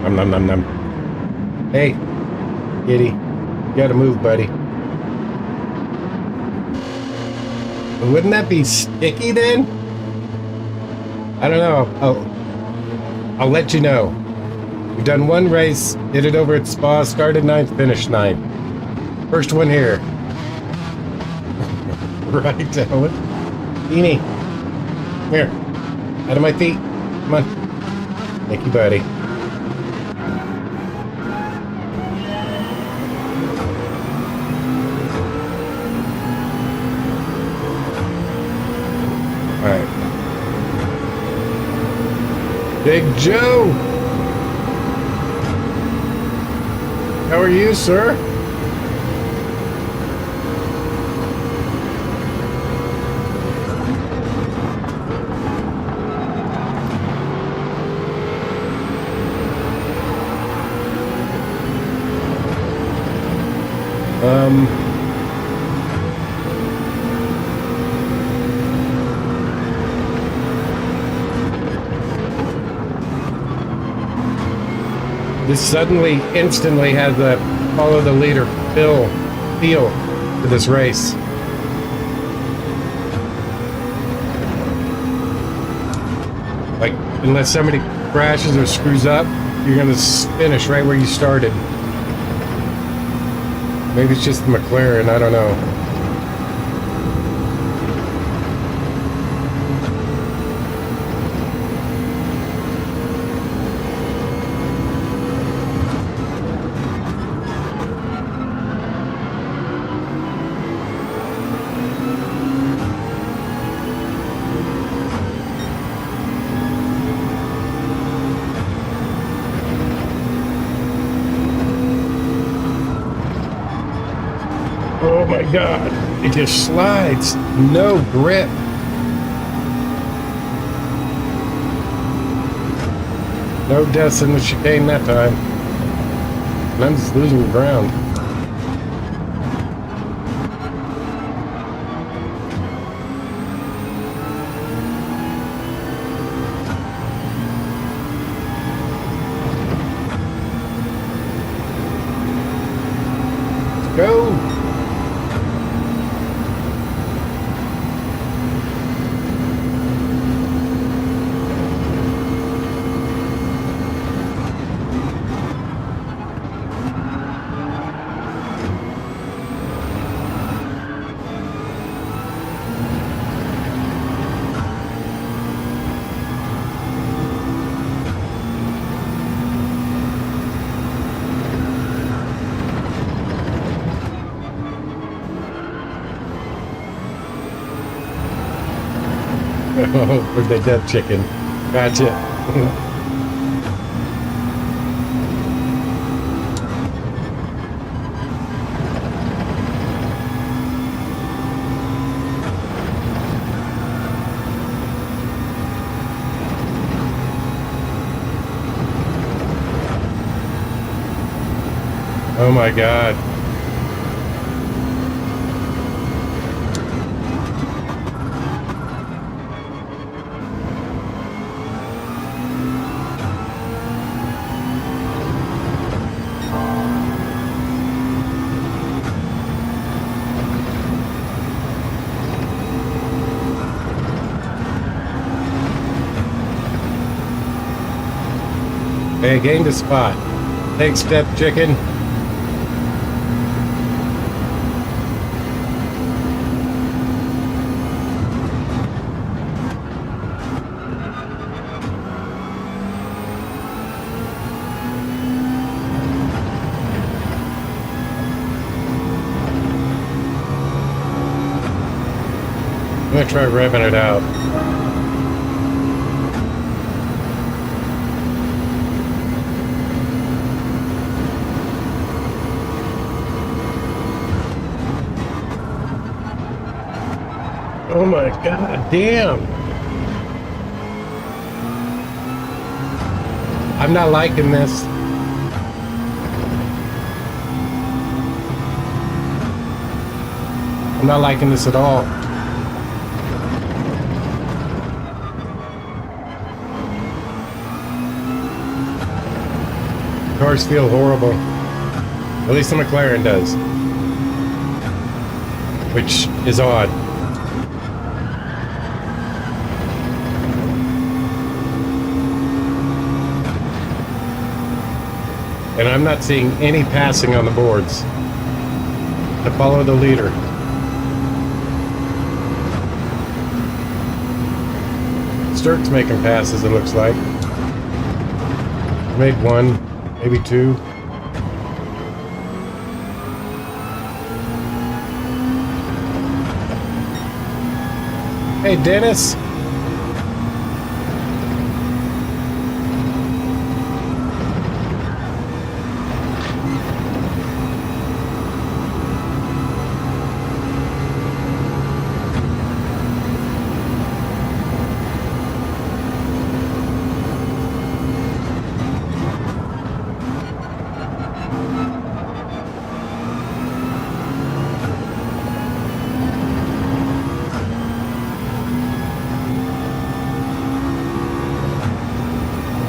Nom nom nom. Hey, kitty, you gotta move, buddy. But wouldn't that be sticky then? I don't know. I'll let you know. We've done one race, did it over at Spa, started 9th, finished 9th. First one here. Right, Ellen? Beanie. Come here. Out of my feet. Come on. Thank you, buddy. Big Joe. How are you, sir? This suddenly, instantly has a follow the leader feel to this race. Like, unless somebody crashes or screws up, you're gonna finish right where you started. Maybe it's just the McLaren, I don't know. Oh my God, it just slides, no grip. No deaths in the chicane that time. And I'm just losing ground. Let's go. Oh, for the dead chicken. Gotcha. Oh my God. Hey, gained a spot. Thanks, Step Chicken. I'm gonna try revving it out. Oh my God, damn. I'm not liking this. I'm not liking this at all. Cars feel horrible. At least the McLaren does. Which is odd. And I'm not seeing any passing on the boards to follow the leader. Sturk's making passes, it looks like. Made one, maybe two. Hey, Dennis.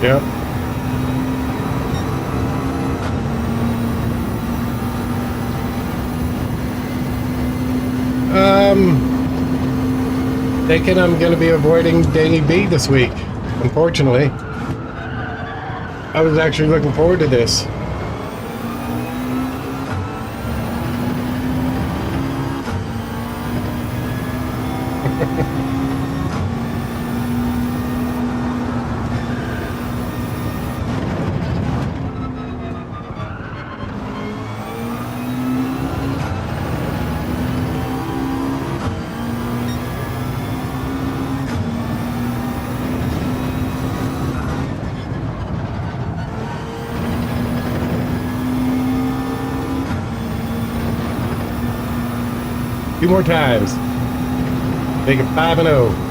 Yep. Thinking I'm going to be avoiding Daily B this week, unfortunately. I was actually looking forward to this. Two more times. Make it 5-0.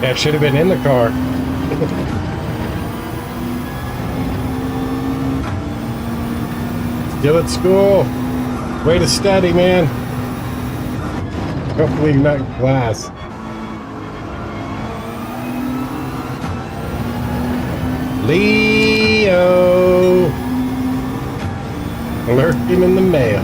That should have been in the car. Still at school. Way to study, man. Hopefully not in class. Leo. Lurking in the mail.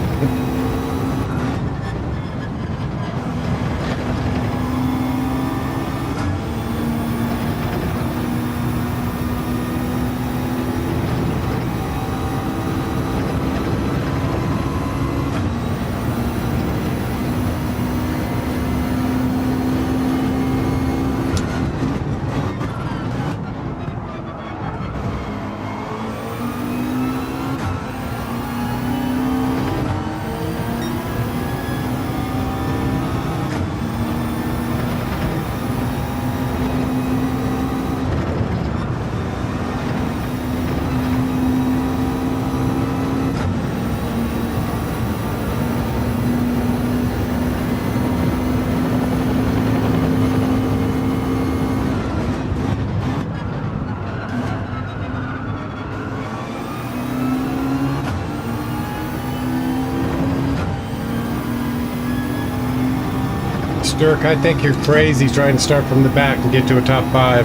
Dirk, I think you're crazy trying to start from the back and get to a top 5.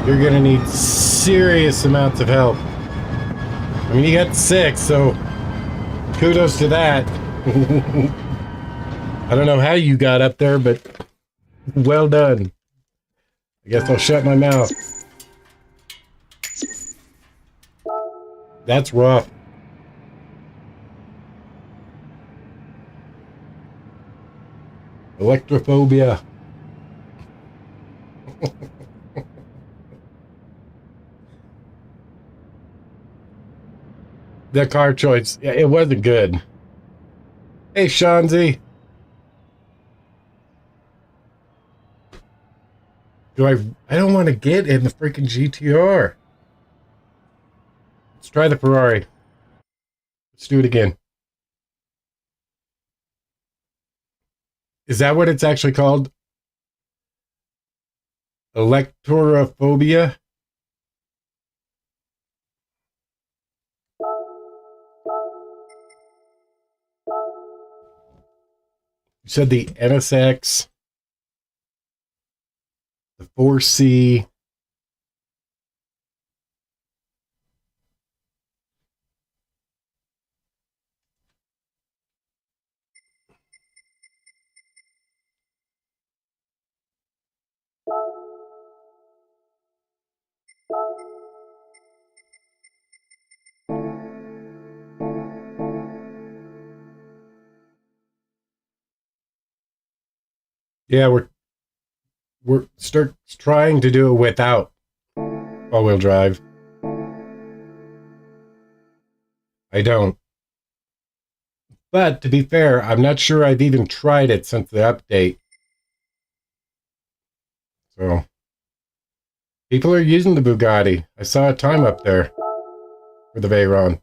You're gonna need serious amounts of help. I mean, you got 6, so kudos to that. I don't know how you got up there, but well done. I guess I'll shut my mouth. That's rough. Electrophobia. The car choice, yeah, it wasn't good. Hey, Shanzi. I don't want to get in the freaking GTR. Let's try the Ferrari. Let's do it again. Is that what it's actually called? Electrophobia? You said the NSX, the 4C. Yeah, we're trying to do it without all-wheel drive. I don't. But to be fair, I'm not sure I've even tried it since the update. So people are using the Bugatti. I saw a time up there for the Veyron.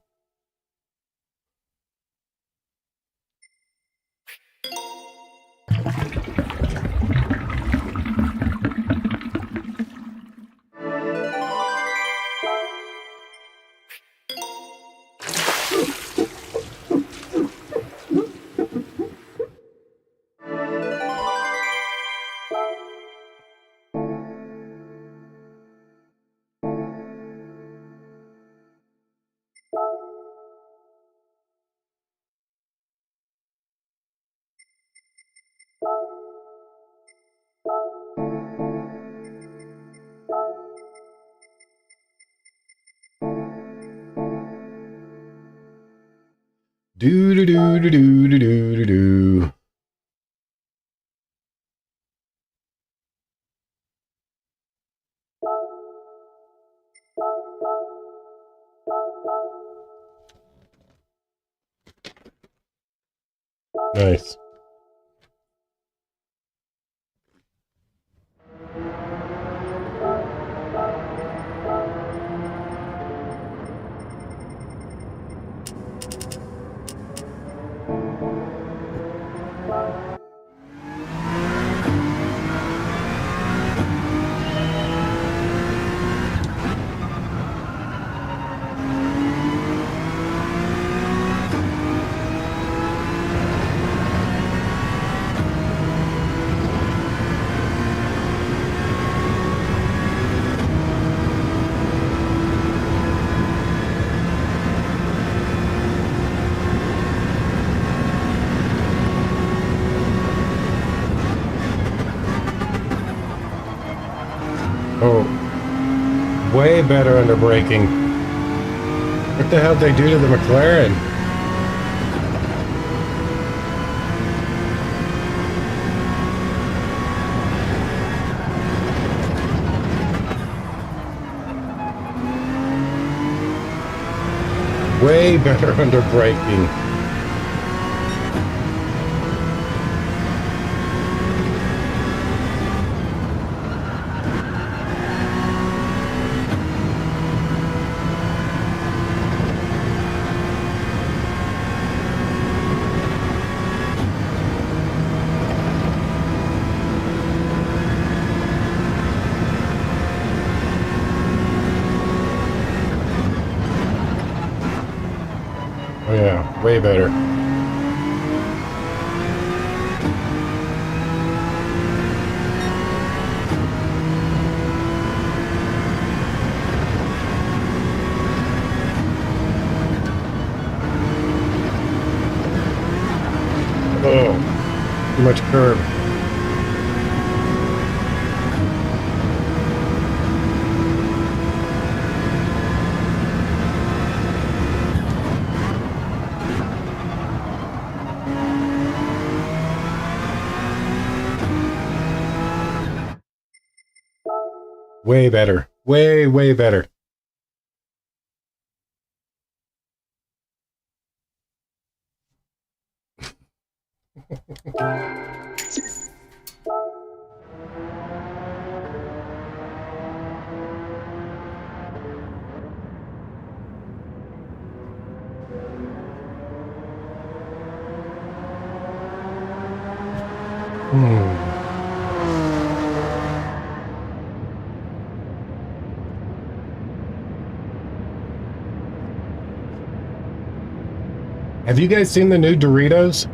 Do do do do do do do do. Nice. Oh, way better under braking. What the hell did they do to the McLaren? Way better under braking. Oh yeah, way better. Oh, too much curb. Way better. Way, way better. Have you guys seen the new Doritos?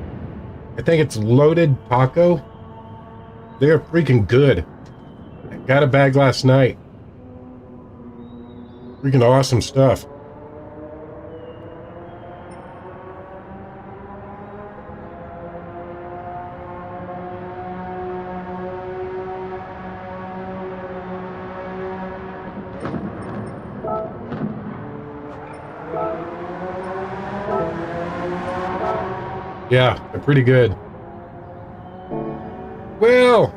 I think it's loaded taco. They're freaking good. I got a bag last night. Freaking awesome stuff. Yeah, they're pretty good. Will!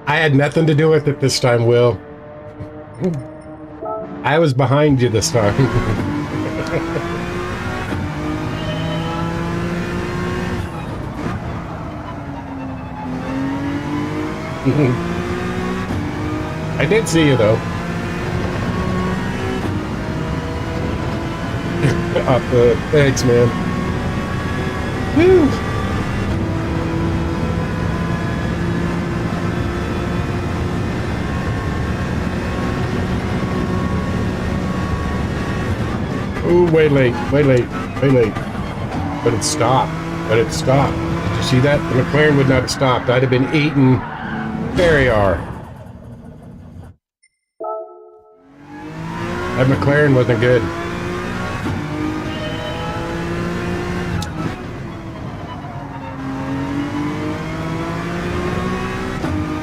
I had nothing to do with it this time, Will. I was behind you this time. I did see you, though. Thanks, man. Woo! Ooh, way late. But it stopped. Did you see that? The McLaren would not have stopped. I'd have been eaten. There you are. That McLaren wasn't good.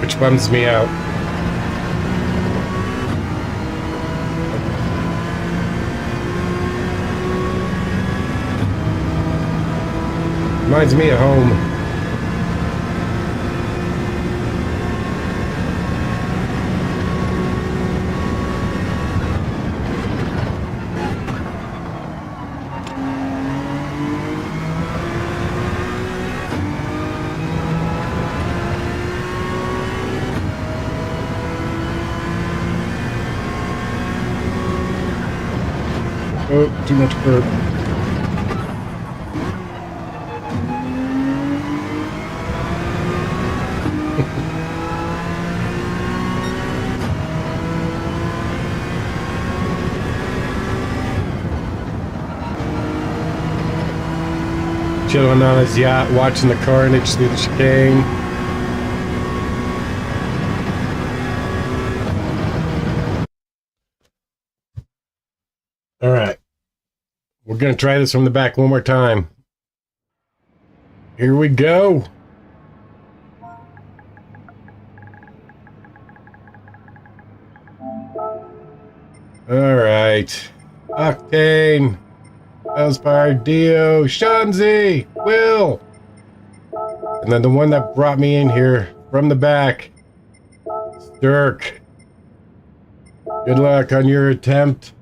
Which bums me out. Reminds me of home. Oh, too much curb. Chilling on his yacht, watching the carnage through the chicane. All right. We're going to try this from the back one more time. Here we go. All right. Octane. Elspire, Dio, Shanzi, Will. And then the one that brought me in here from the back, Dirk. Good luck on your attempt.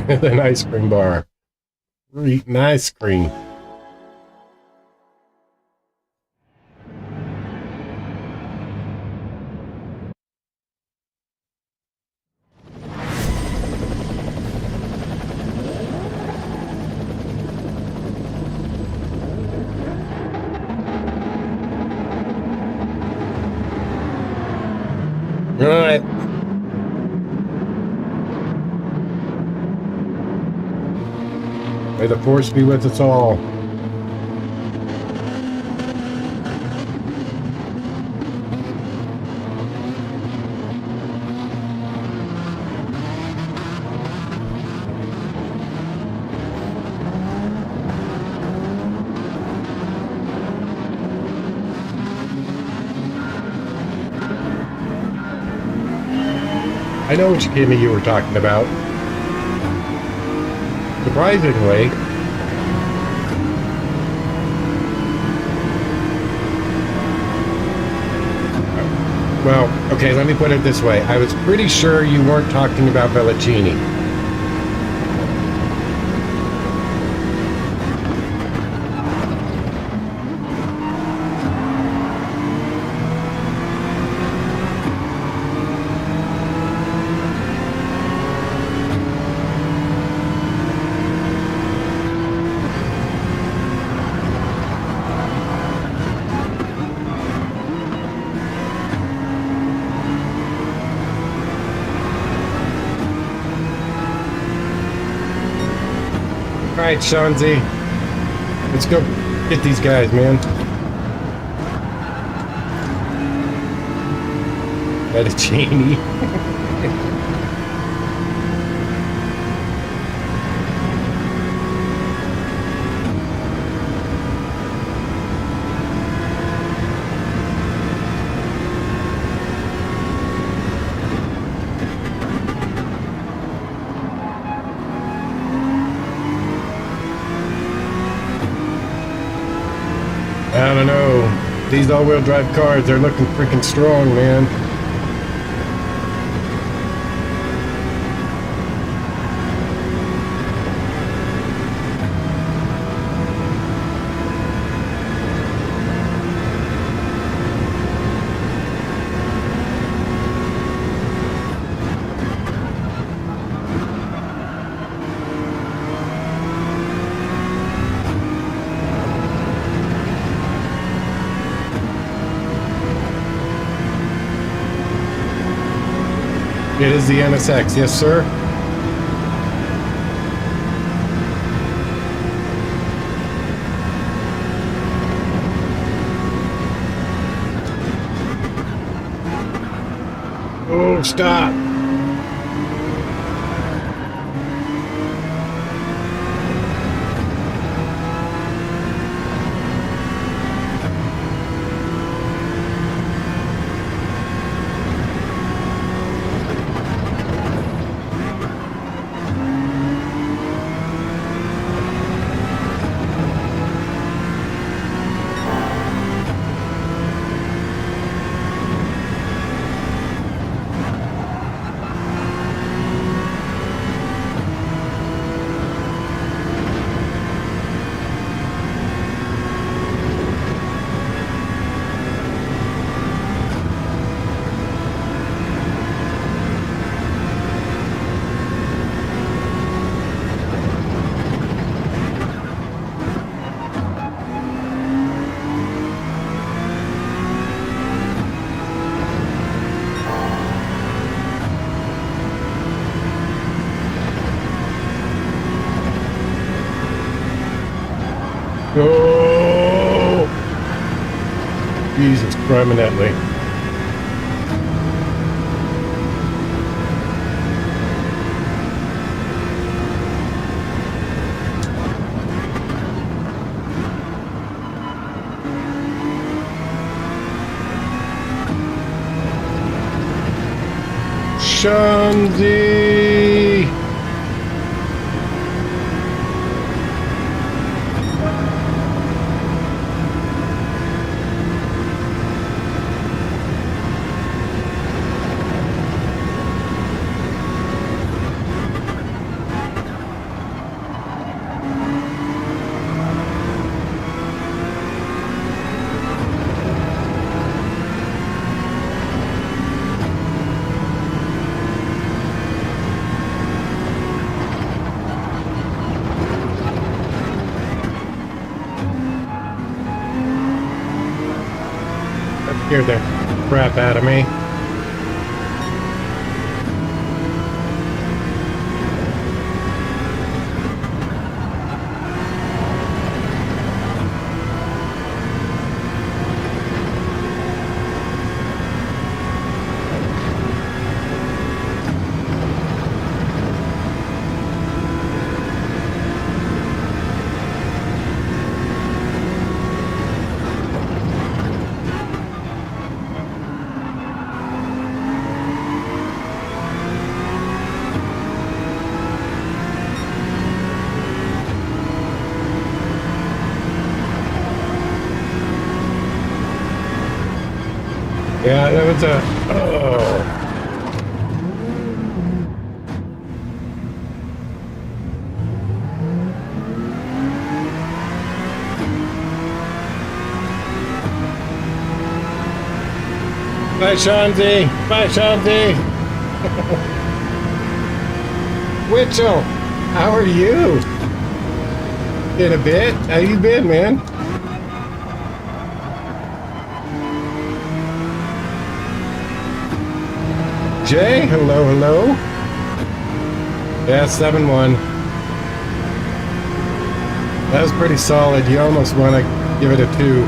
With an ice cream bar. We're eating ice cream. All right. May the force be with us all. I know which Kimmy you were talking about. Surprisingly, well, okay, let me put it this way. I was pretty sure you weren't talking about Vellicini. All right, Shanzi. Let's go get these guys, man. Fettuccine. I don't know. These all-wheel drive cars, they're looking freaking strong, man. It is the NSX, yes, sir. Oh, stop. Oh, Jesus, permanently. Shanzi. Scared the crap out of me. Yeah, that was a... Oh. Bye, Shanzi. Bye, Shanzi. Witchell, how are you? Been a bit. How you been, man? Jay, hello, hello. Yeah, 7-1. That was pretty solid. You almost want to give it a 2.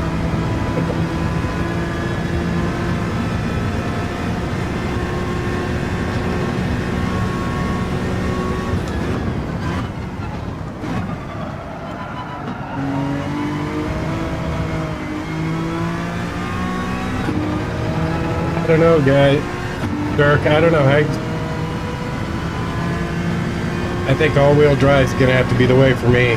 don't know, guy. Dirk, I don't know how. I think all-wheel drive is going to have to be the way for me.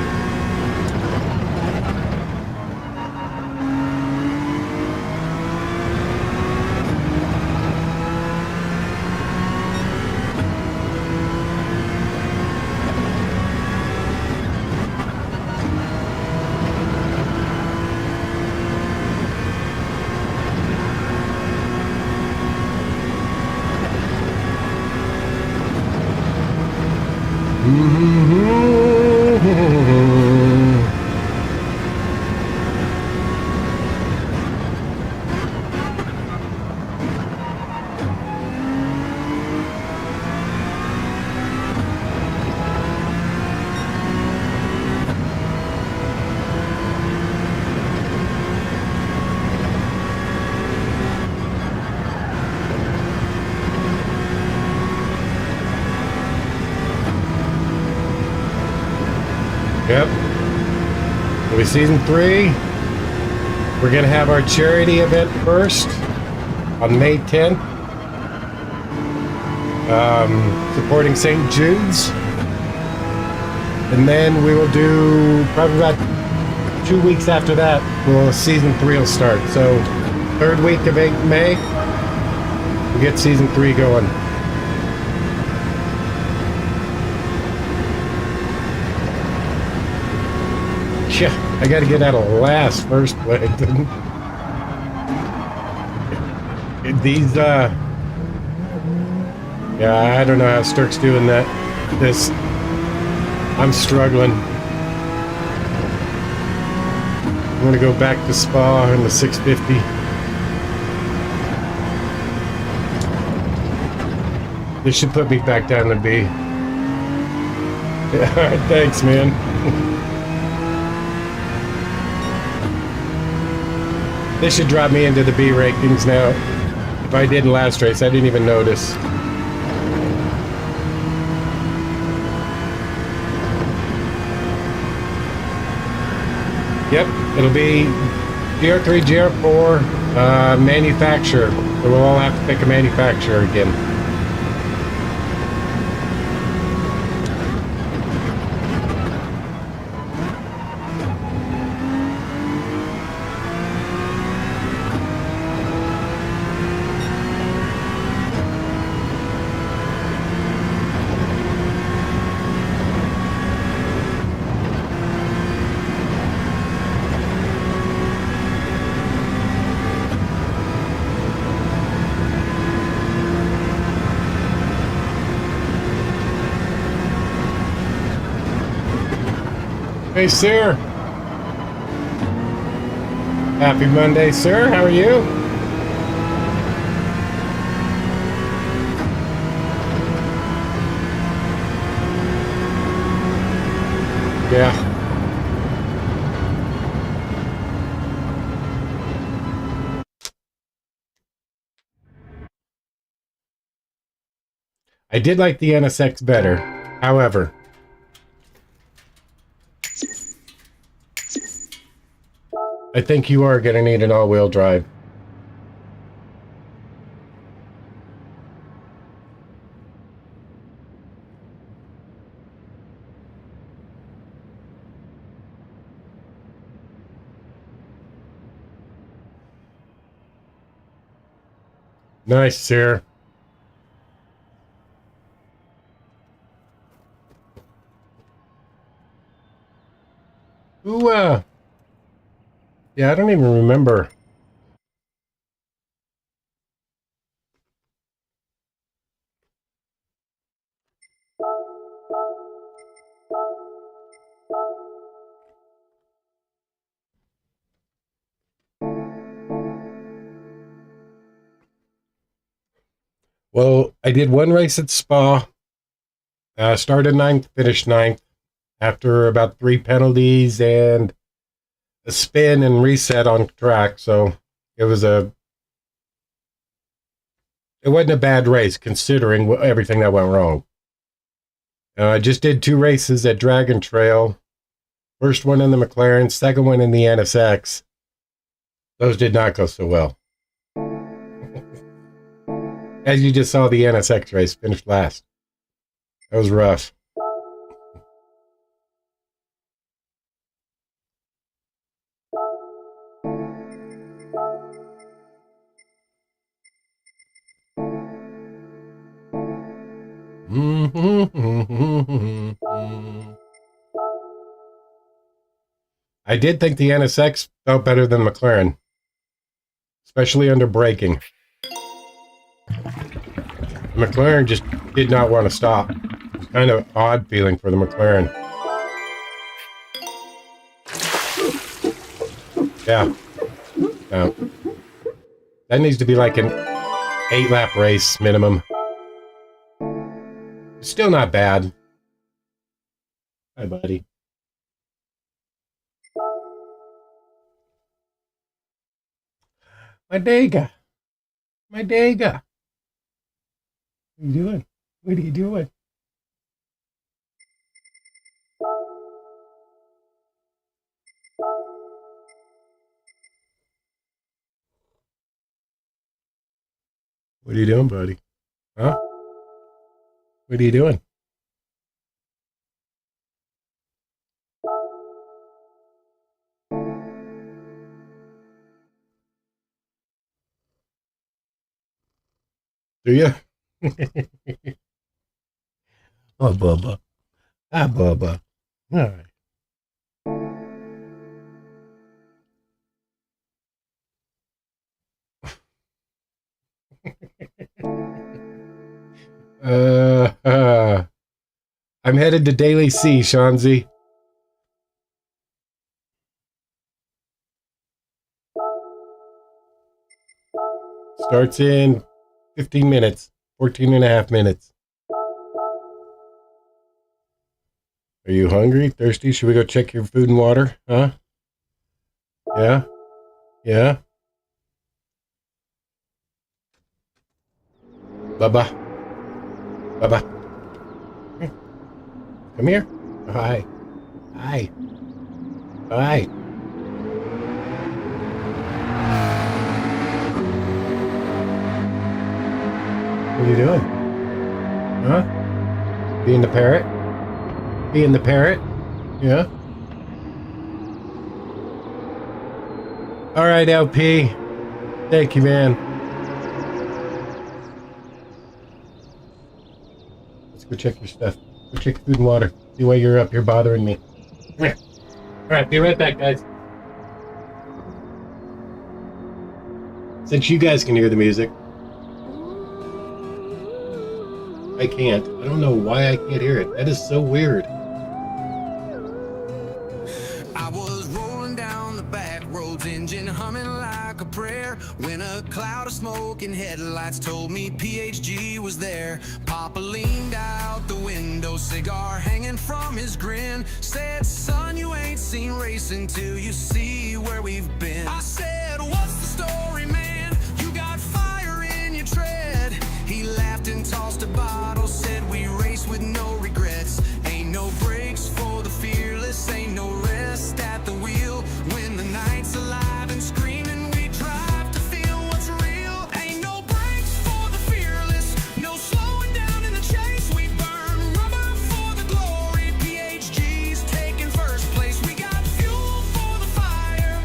Yep. It'll be season 3. We're going to have our charity event first on May 10th. Supporting St. Jude's. And then we will do probably about 2 weeks after that, season 3 will start. So 3rd week of May, we'll get season 3 going. Yeah, I gotta get out of last first place. These, yeah, I don't know how Sturk's doing that. I'm struggling. I'm gonna go back to Spa in the 650. This should put me back down to B. Yeah, alright, thanks, man. This should drop me into the B rankings now. If I didn't last race, I didn't even notice. Yep, it'll be GR3, GR4, manufacturer. So we'll all have to pick a manufacturer again. Hey, sir. Happy Monday, sir. How are you? Yeah. I did like the NSX better. However, I think you are going to need an all-wheel drive. Nice, sir. Ooh, yeah, I don't even remember. Well, I did one race at Spa. Started 9th, finished 9th. After about 3 penalties and a spin and reset on track. So it wasn't a bad race considering everything that went wrong. I just did 2 races at Dragon Trail. First one in the McLaren, second one in the NSX. Those did not go so well. As you just saw, the NSX race finished last. That was rough. I did think the NSX felt better than McLaren, especially under braking. The McLaren just did not want to stop. It was kind of odd feeling for the McLaren. Yeah. No. That needs to be like an 8-lap race minimum. Still not bad. Hi, buddy. My Dega. My Dega. What are you doing? What are you doing? What are you doing, buddy? Huh? What are you doing? Do you? Oh, Bubba. Ah, Bubba. All right. I'm headed to Daily C, Shanzi. Starts in 15 minutes, 14 and a half minutes. Are you hungry? Thirsty? Should we go check your food and water? Huh? Yeah? Yeah? Bubba. Bubba. Come here. Hi. Hi. Hi. What are you doing? Huh? Being the parrot? Being the parrot? Yeah? Alright, LP. Thank you, man. Let's go check your stuff. Go check food and water. See why you're up here bothering me. Come here. Alright, be right back, guys. Since you guys can hear the music, I can't. I don't know why I can't hear it. That is so weird. I was rolling down the back roads, engine humming like a prayer, when a cloud of smoke and headlights told me PHG was there. Papa leaned out the window, cigar hanging from his grin, said, son, you ain't seen racing till you see where we've been. I said, what's the story, man? You got fire in your tread. He laughed and tossed a bottle, said we race with no regrets. Ain't no brakes for the fearless, ain't no rest at the wheel. When the night's alive and screaming, we drive to feel what's real. Ain't no brakes for the fearless, no slowing down in the chase. We burn rubber for the glory, PHG's taking first place. We got fuel for the fire,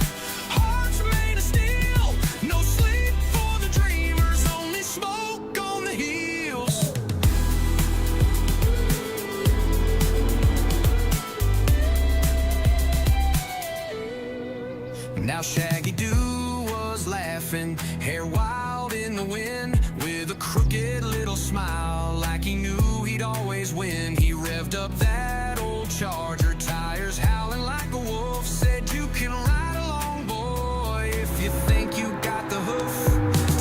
hearts made of steel. No sleep for the dreamers, only smoke on the heels. Now Shaggy Doo was laughing, hair wild in the wind, with a crooked little smile, like he knew he'd always win. He revved up that old Charger, tires howling like a wolf, said you can ride along, boy, if you think you got the hoof.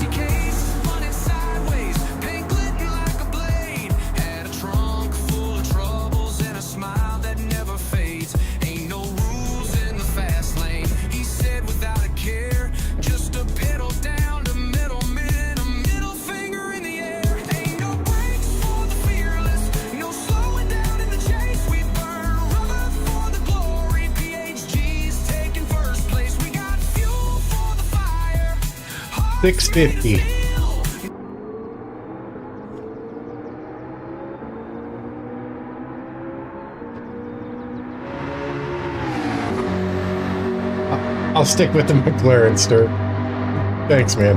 TK's spun sideways, paint glittered like a blade, had a trunk full of troubles and a smile that never fades. Ain't no rules in the fast lane, he said without a care, just a pedal down to middleman, a middle finger in the air. Ain't no brakes for the fearless, no slowing down in the chase. We burn rubber for the glory, PHG's taking first place. We got fuel for the fire, 650. I'll stick with the McLaren, Sturt. Thanks, man.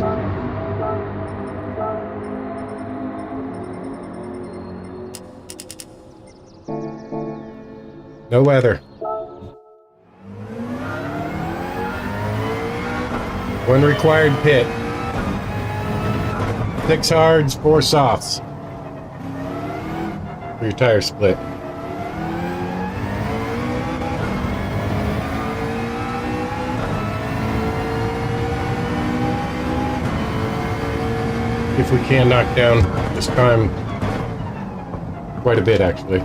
No weather. 1 required pit. 6 hards, 4 softs. For your tire split. If we can knock down this time quite a bit, actually.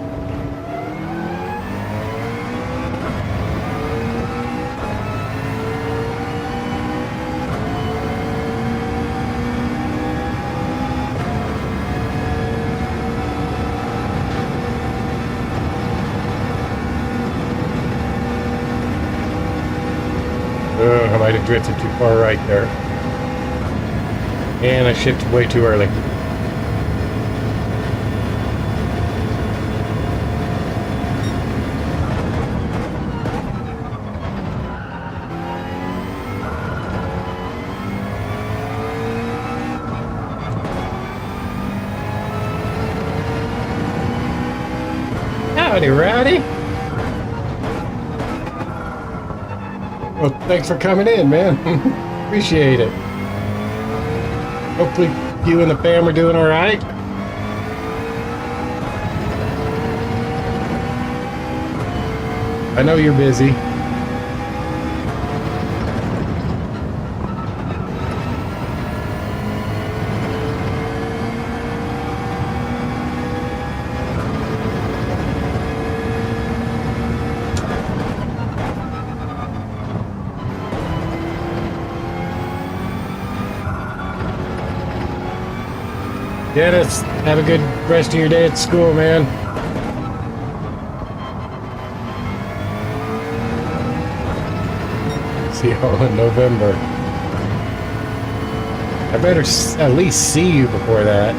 I might have drifted too far right there. And I shifted way too early. Howdy, Rowdy. Well, thanks for coming in, man. Appreciate it. Hopefully you and the fam are doing all right. I know you're busy. Dennis, have a good rest of your day at school, man. See y'all in November. I better at least see you before that.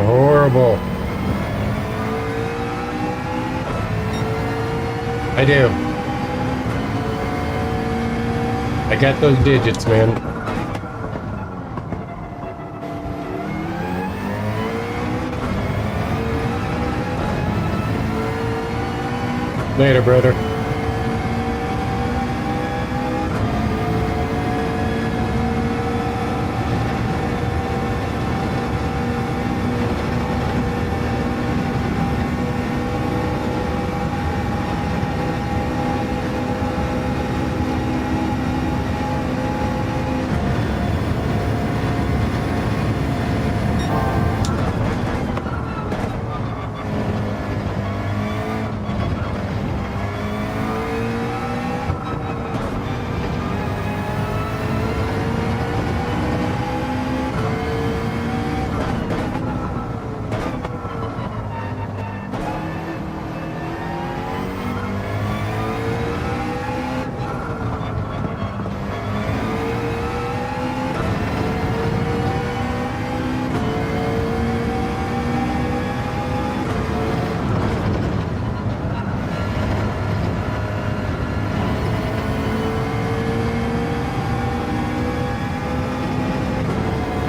Horrible. I do. I got those digits, man. Later, brother.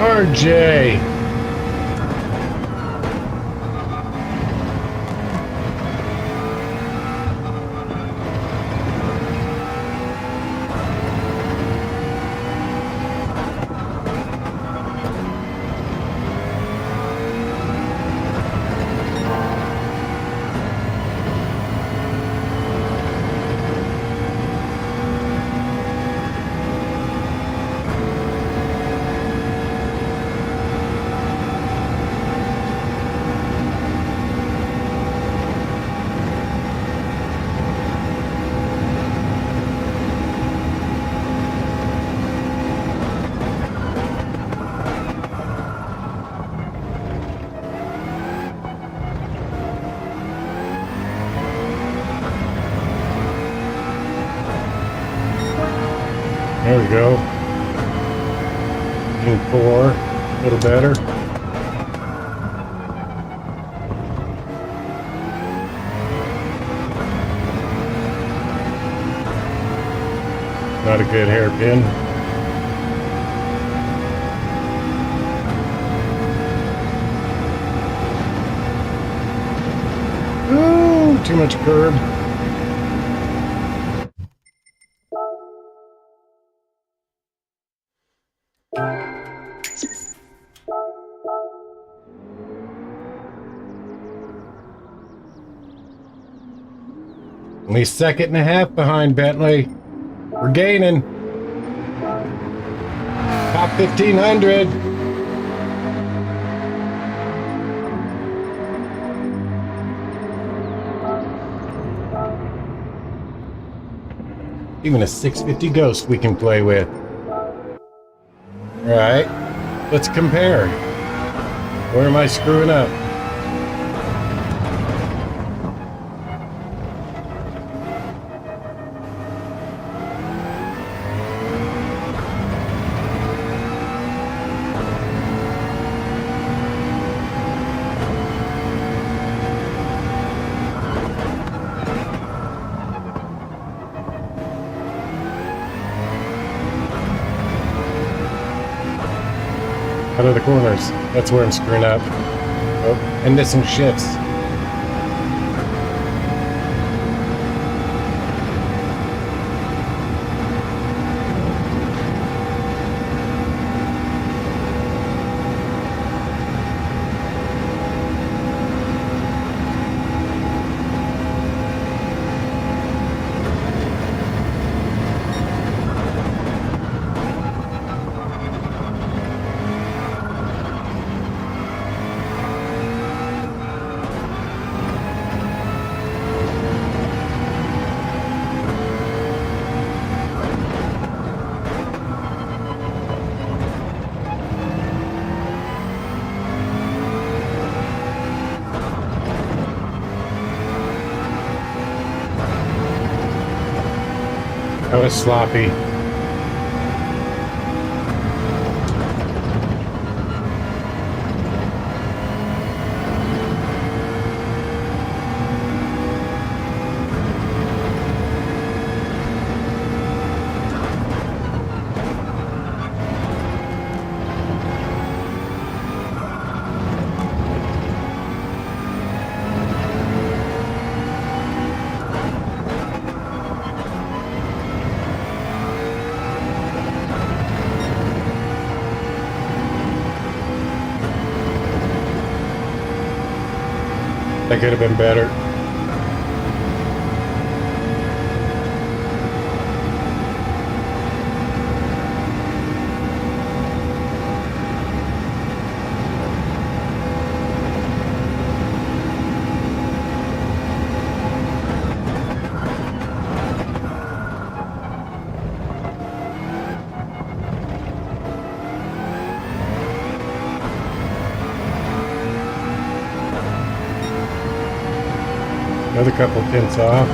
RJ. There we go. 4, a little better. Not a good hairpin. Ooh, too much curb. Only 1.5 behind Bentley. We're gaining. Top 1,500. Even a 650 Ghost we can play with. All right, let's compare. Where am I screwing up? Out of the corners. That's where I'm screwing up. Oh, and missing shifts. That was sloppy. That could have been better. Another couple tenths off.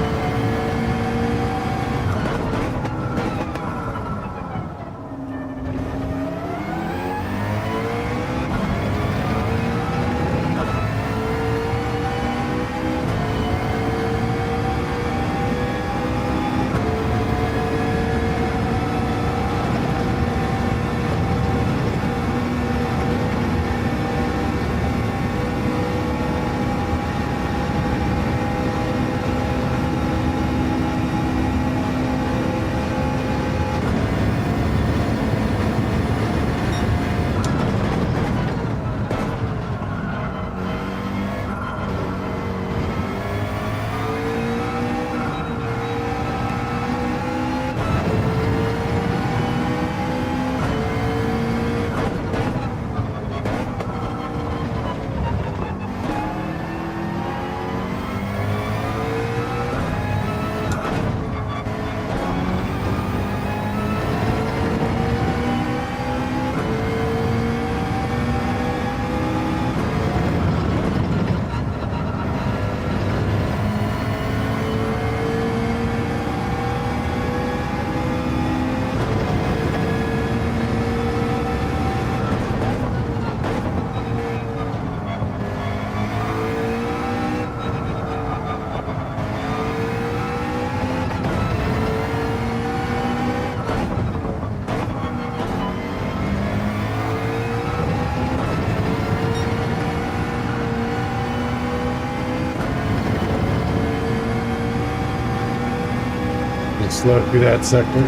Let's slow through that sector.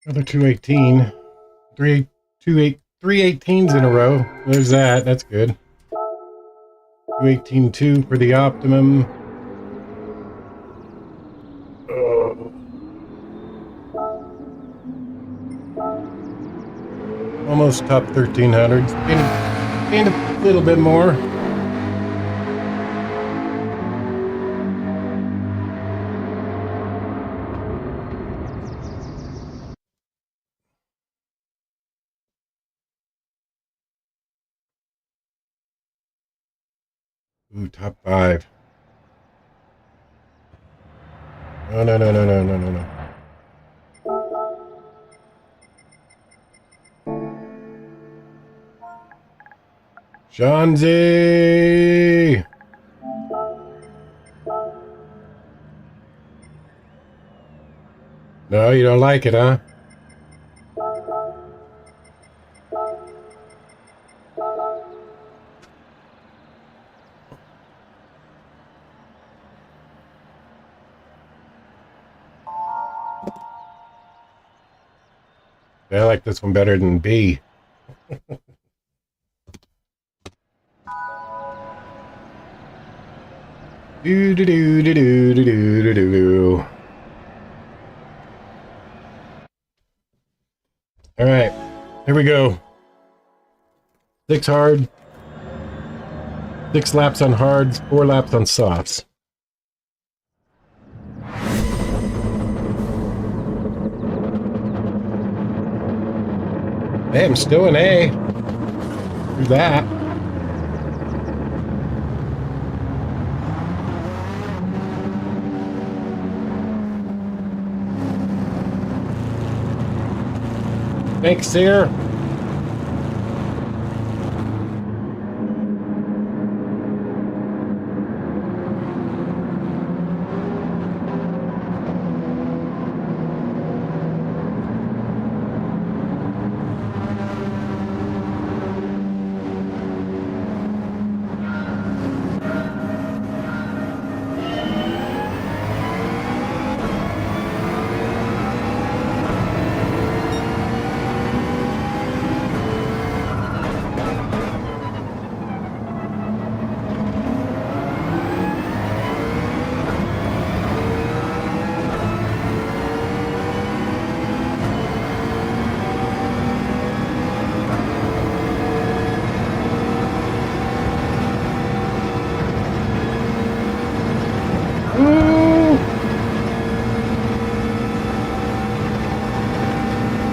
Another 218. 318s in a row. There's that. That's good. 218.2 for the optimum. Almost top 1300s. Gained a little bit more. Ooh, top 5. No, no, no, no, no, no, no, no. Shanzi! No, you don't like it, huh? I like this one better than B. Do do do do do do do do do. All right, here we go. 6 hard, 6 laps on hards, 4 laps on softs. Hey, I'm still an A. Do that. Thanks, sir.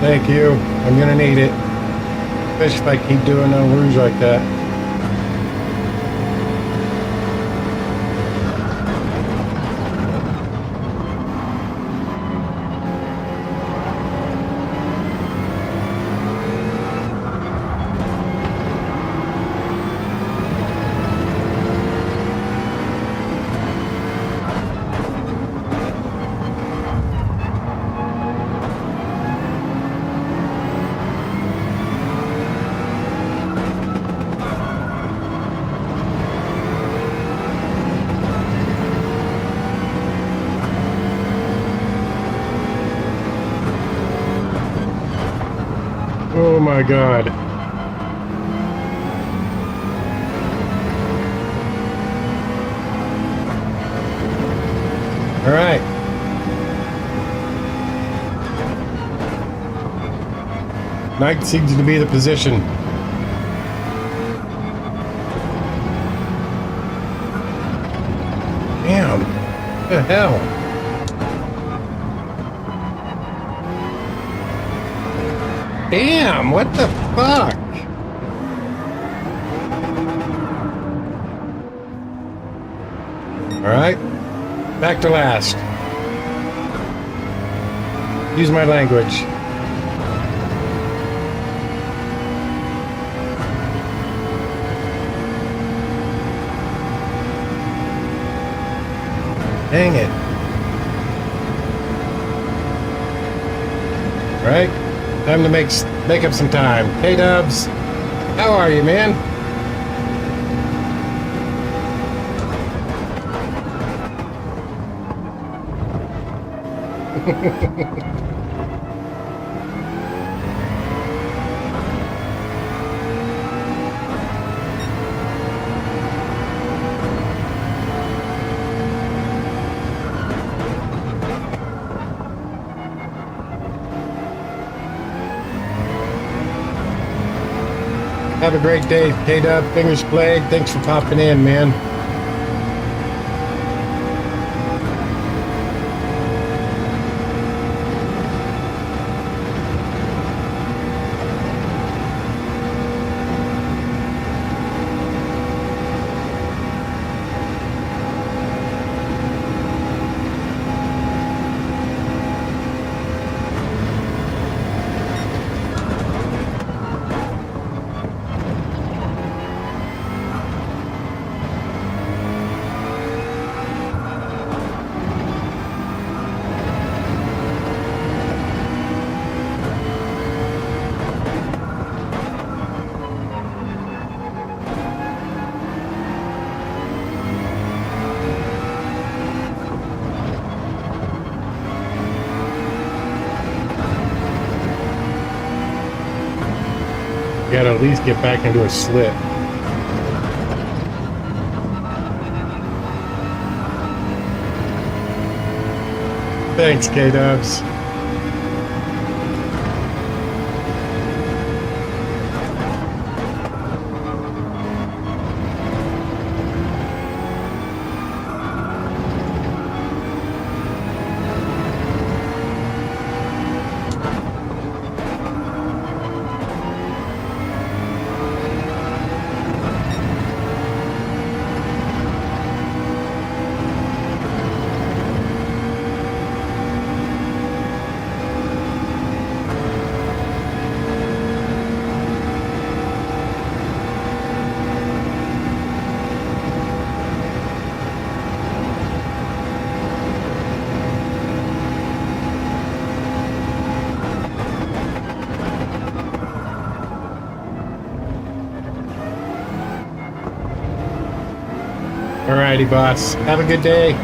Thank you. I'm gonna need it. Especially if I keep doing no rouge like that. Oh my God. All right. Knight seems to be the position. Damn. What the hell? Damn, what the fuck? All right, back to last. Use my language. Dang it. Right? Time to make up some time. Hey Dubs, how are you, man? Have a great day, K-Dub. Fingers played. Thanks for popping in, man. Gotta at least get back into a slip. Thanks, K-Dubs. Alrighty, boss. Have a good day.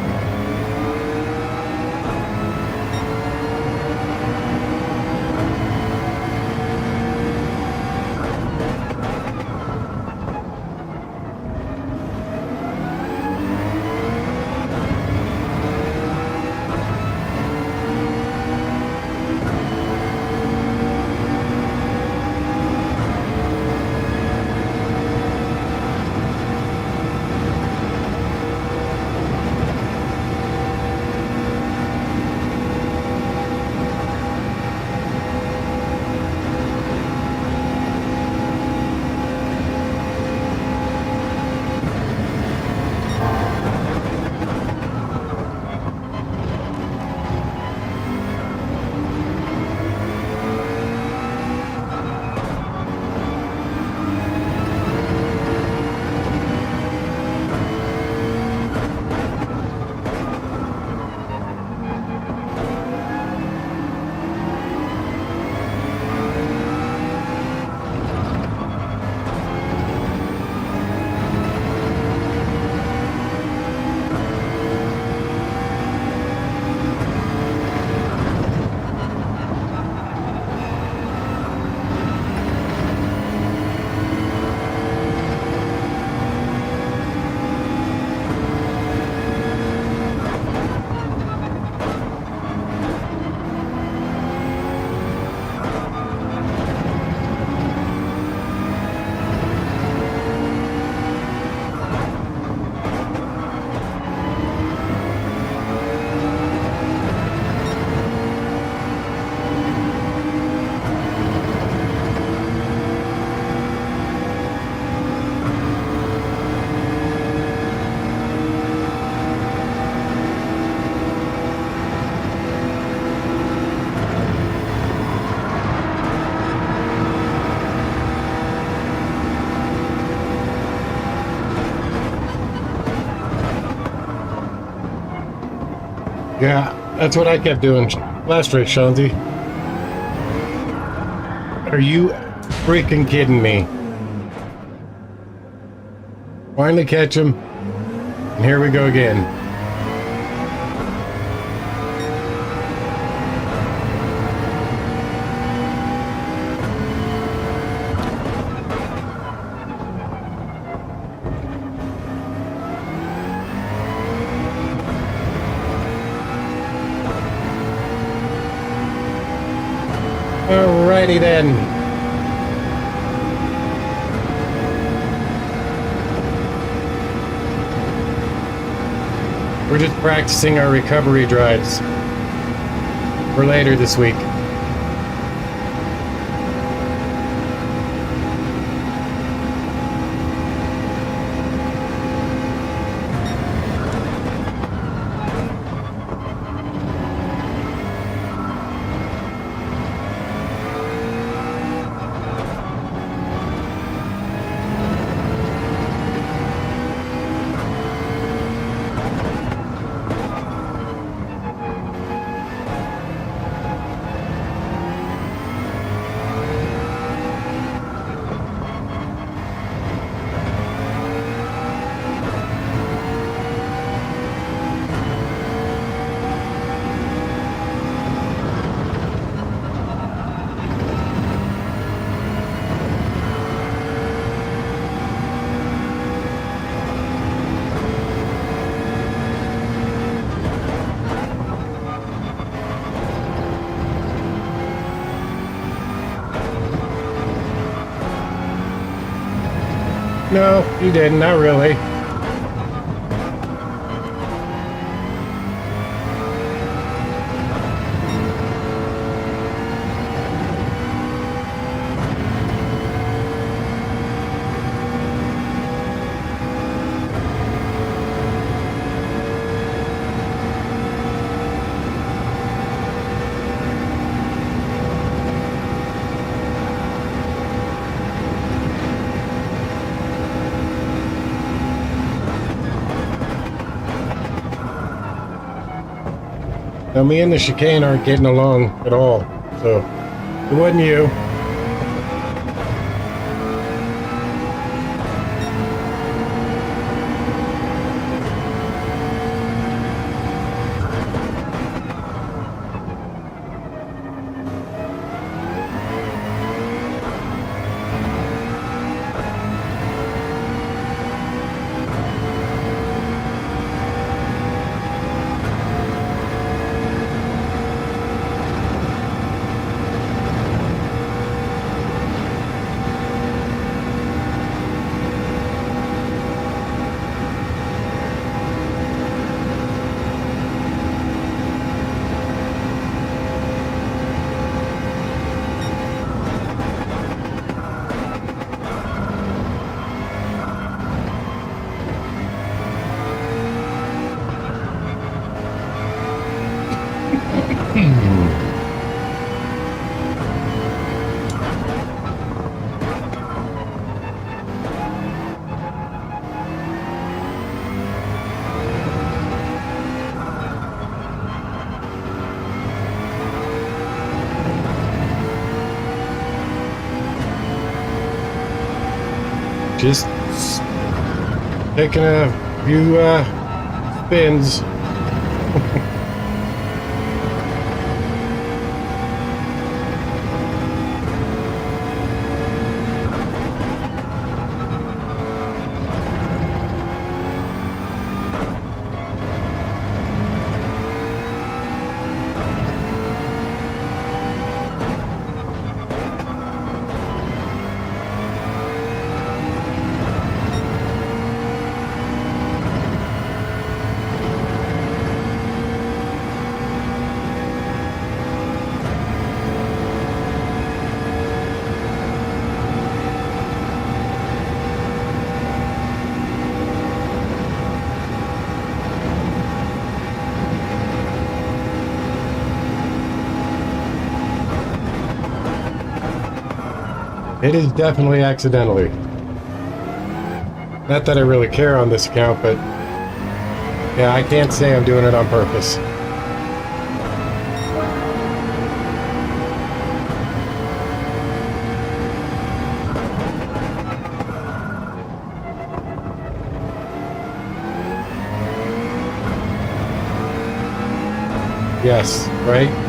Yeah, that's what I kept doing last race, Shanti. Are you freaking kidding me? Finally catch him. And here we go again. Alrighty then. We're just practicing our recovery drives for later this week. No, you didn't, not really. Now, me and the chicane aren't getting along at all, so it wasn't you. Just taking a few spins. It is definitely accidentally. Not that I really care on this account, but yeah, I can't say I'm doing it on purpose. Yes, right?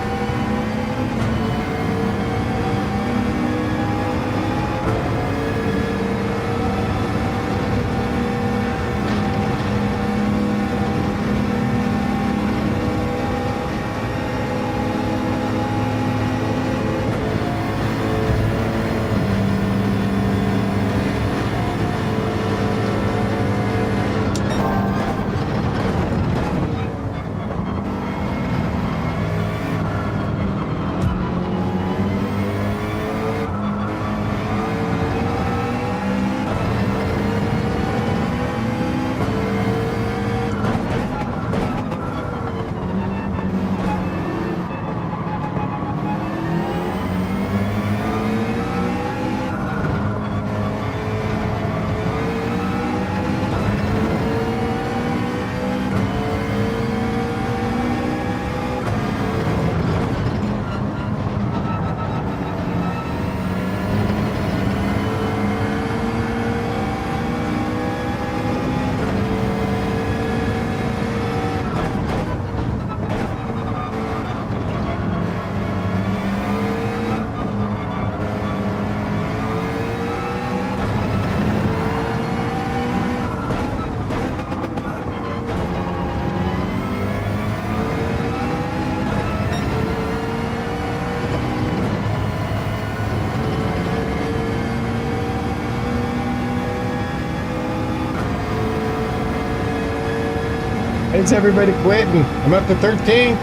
It's everybody quitting. I'm up to 13.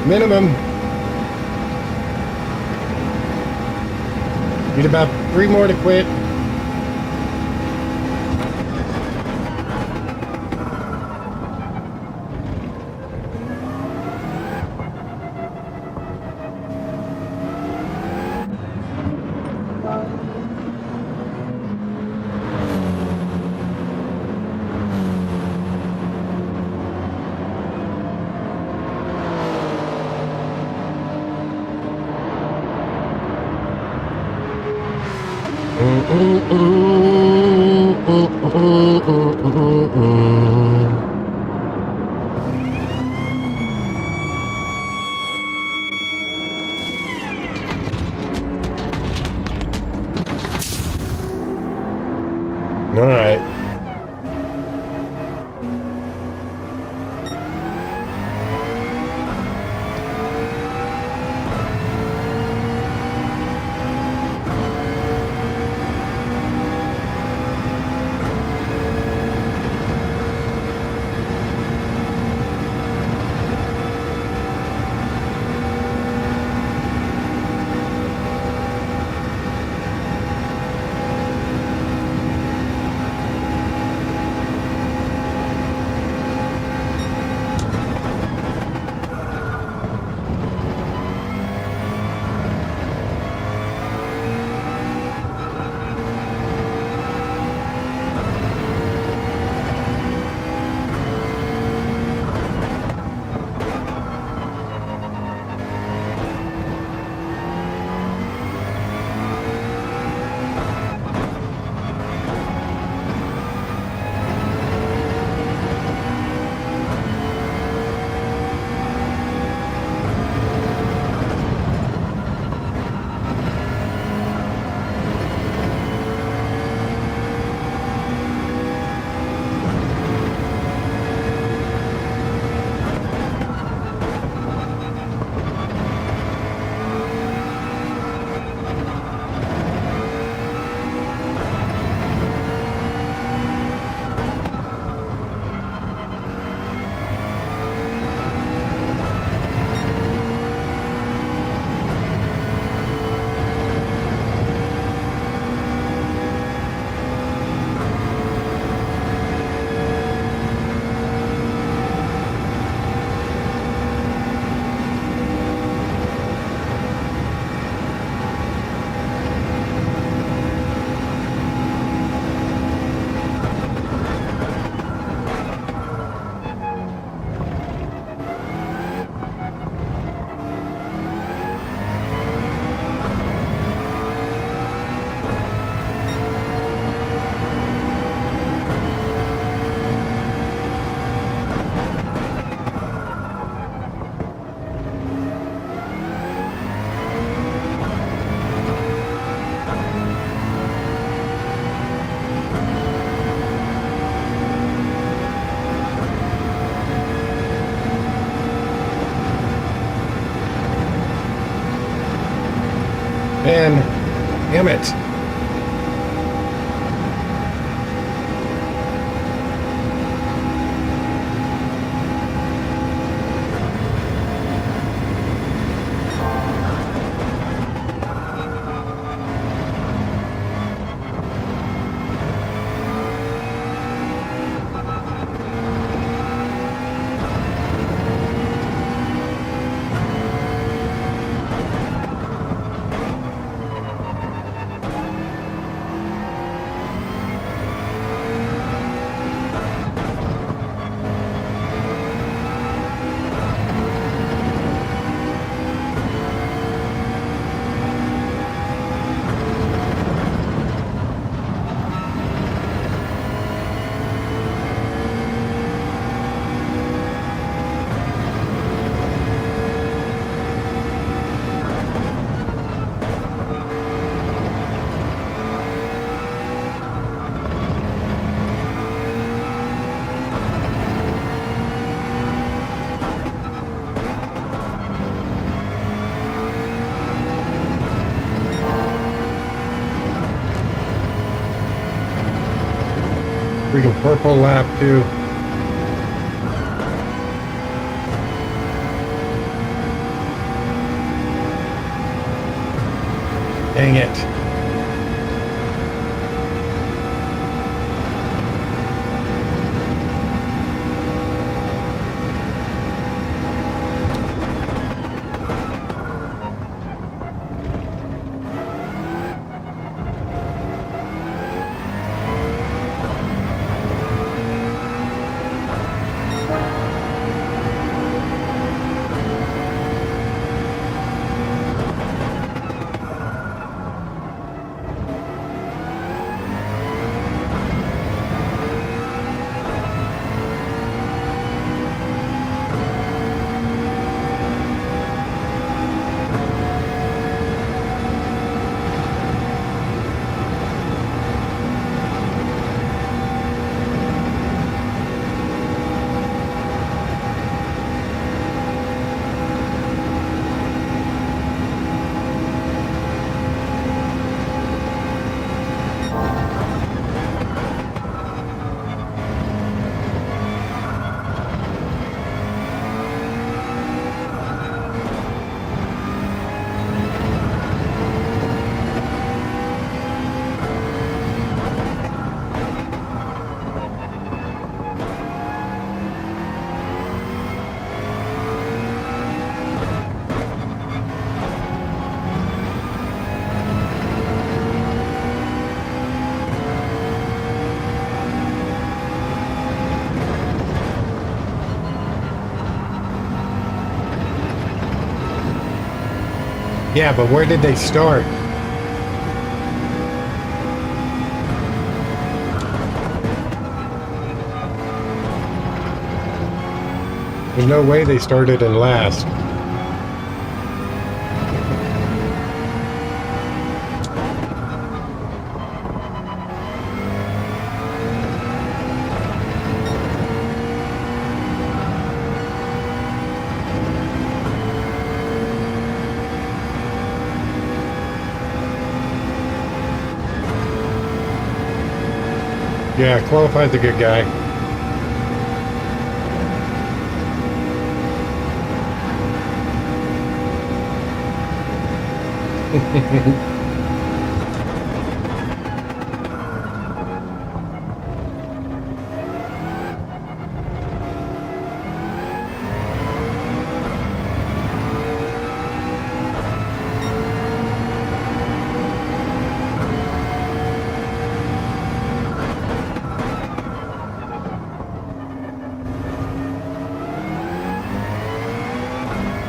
Minimum. Need about 3 more to quit. All right. Man, damn it. Freaking purple lap too. Dang it. Yeah, but where did they start? There's no way they started in last. Yeah, qualified's a good guy.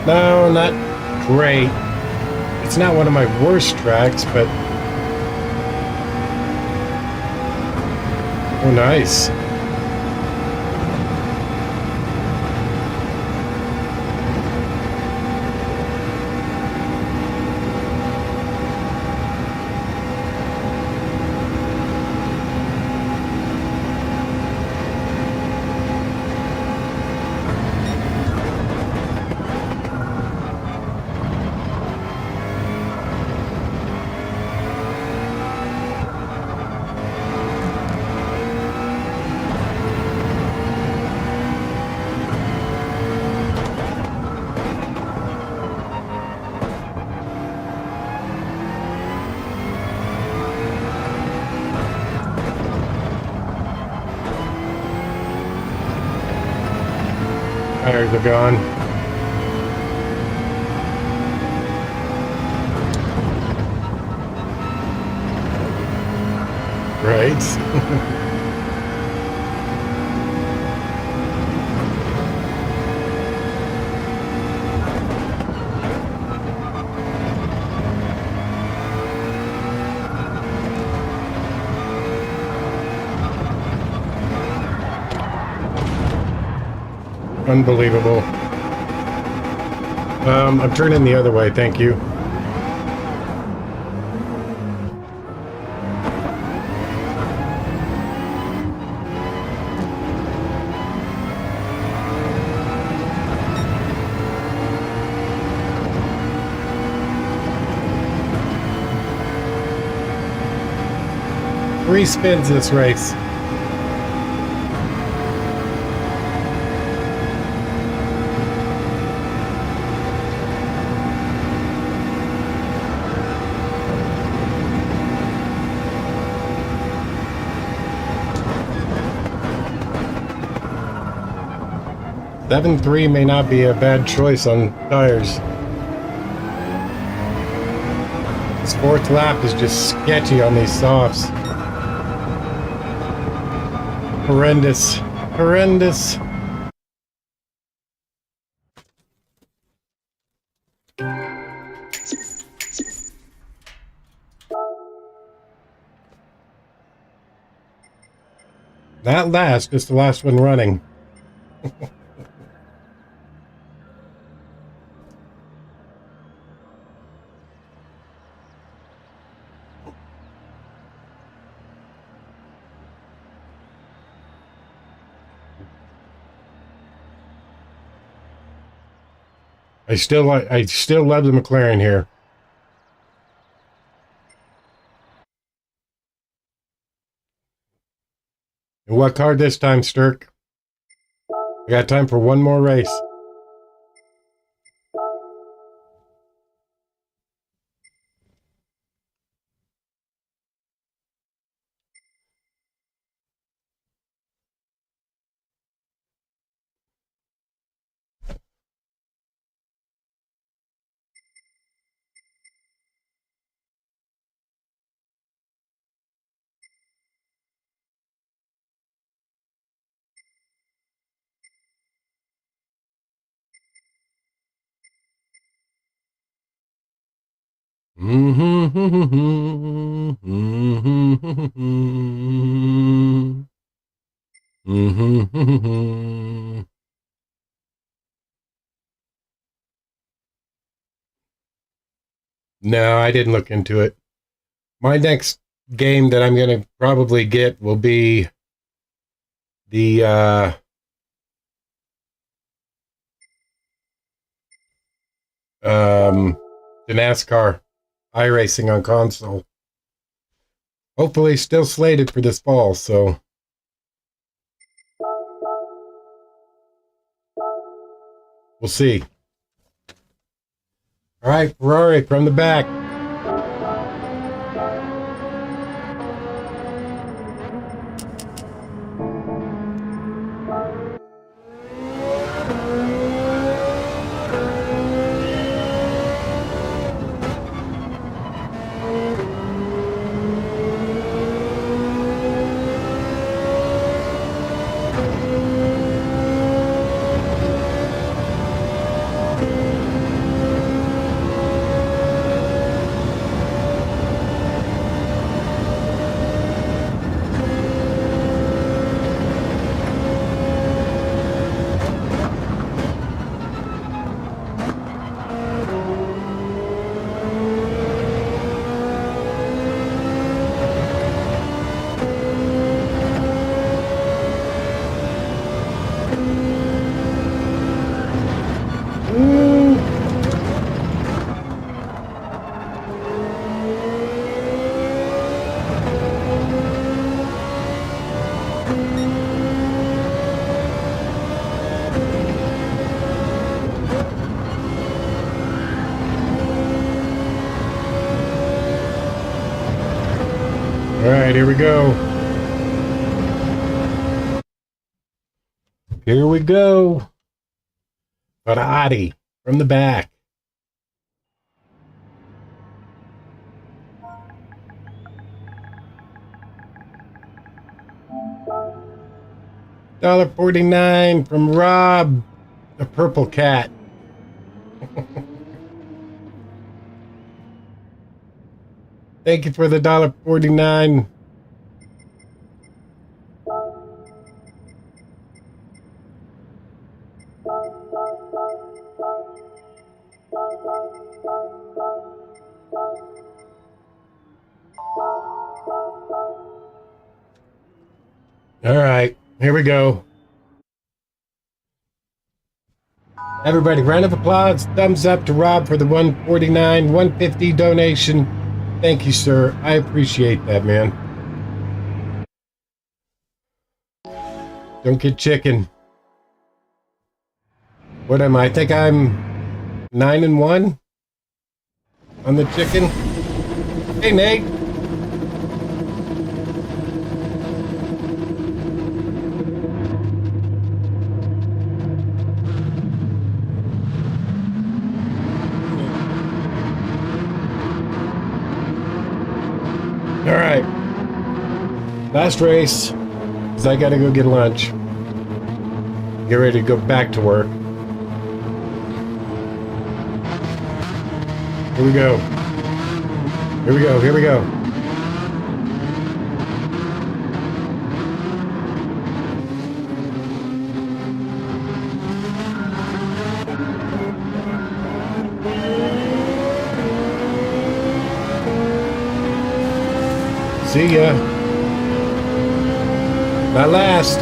No, not great. It's not one of my worst tracks, but... Oh, nice. tires are gone. Right. Unbelievable. I'm turning the other way, thank you. Three spins this race. Seven three may not be a bad choice on tires. This fourth lap is just sketchy on these softs. Horrendous. Horrendous. Not last, just the last one running. I still love the McLaren here. And what car this time, Sturk? I got time for one more race. No, I didn't look into it. My next game that I'm going to probably get will be the NASCAR iRacing on console. Hopefully still slated for this fall, so we'll see. All right, Ferrari from the back. All right, here we go. Here we go. Parati from the back. $1.49 from Rob, the purple cat. Thank you for the $1.49. All right, here we go. Everybody, round of applause. Thumbs up to Rob for the $1.49, $1.50 donation. Thank you, sir. I appreciate that, man. Don't get chicken. What am I? I think I'm 9-1 on the chicken. Hey, Nate. All right. Last race, because I got to go get lunch. Get ready to go back to work. Here we go. Here we go. Here we go. See ya. Not last.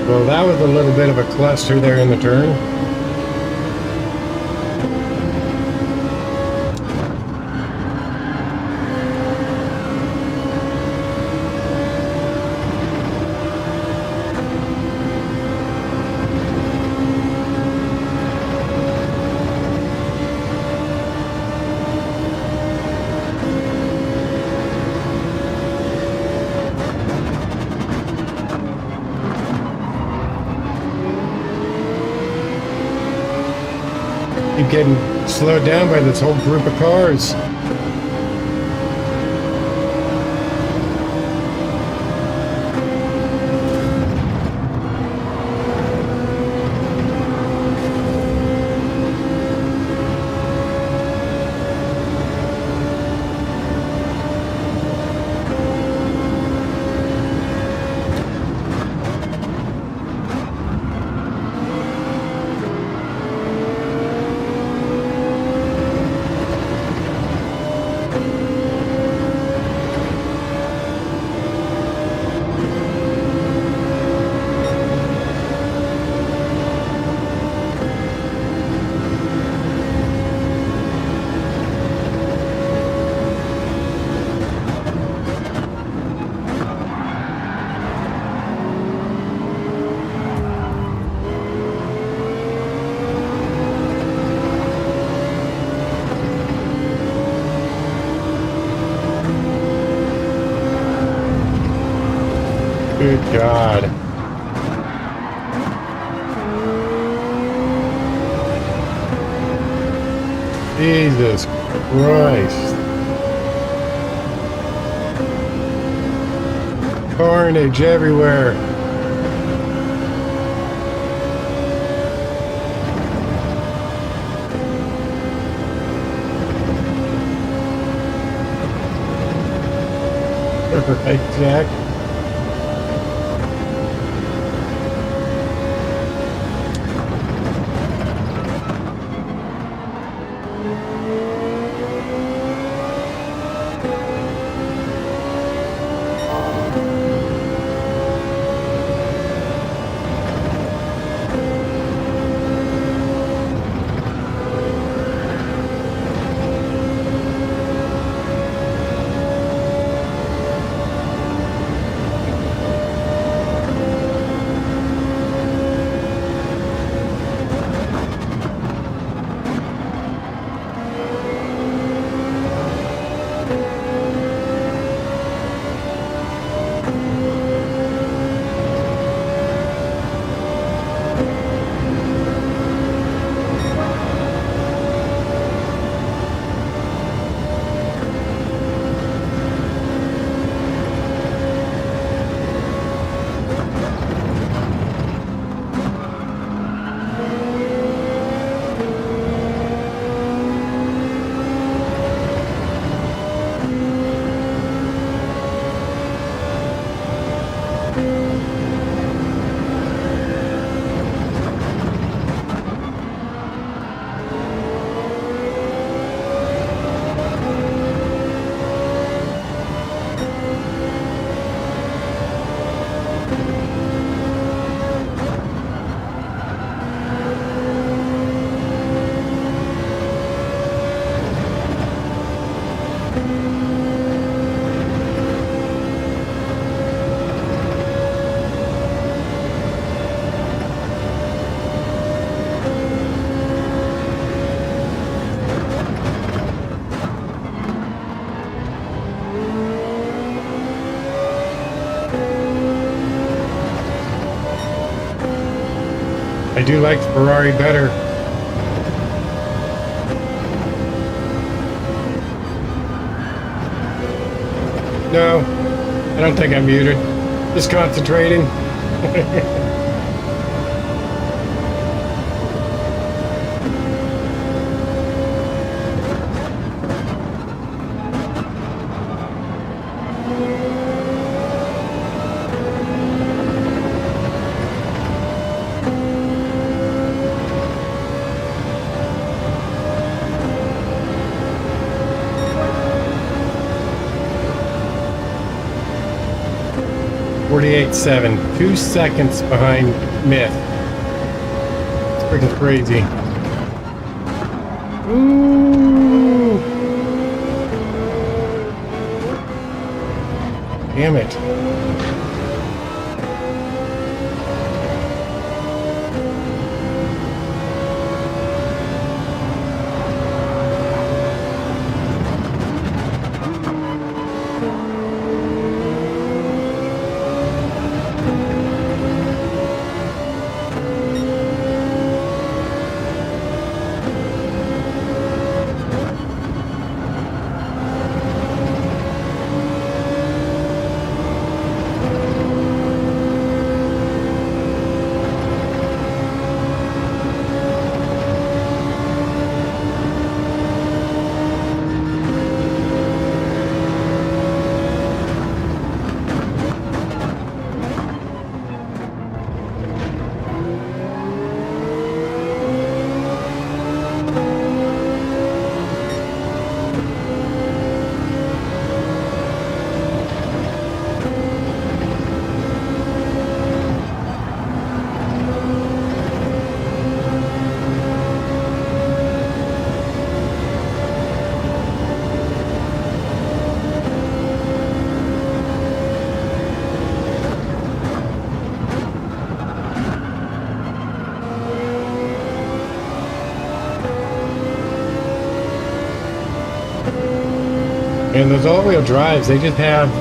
Well, that was a little bit of a cluster there in the turn. Keep getting slowed down by this whole group of cars. Good God. Jesus Christ. Carnage everywhere. Right, Jack? I do like the Ferrari better. No, I don't think I'm muted. Just concentrating. 48.7, 2 seconds behind Myth. It's freaking crazy. Ooh. Damn it. And those all-wheel drives, they just have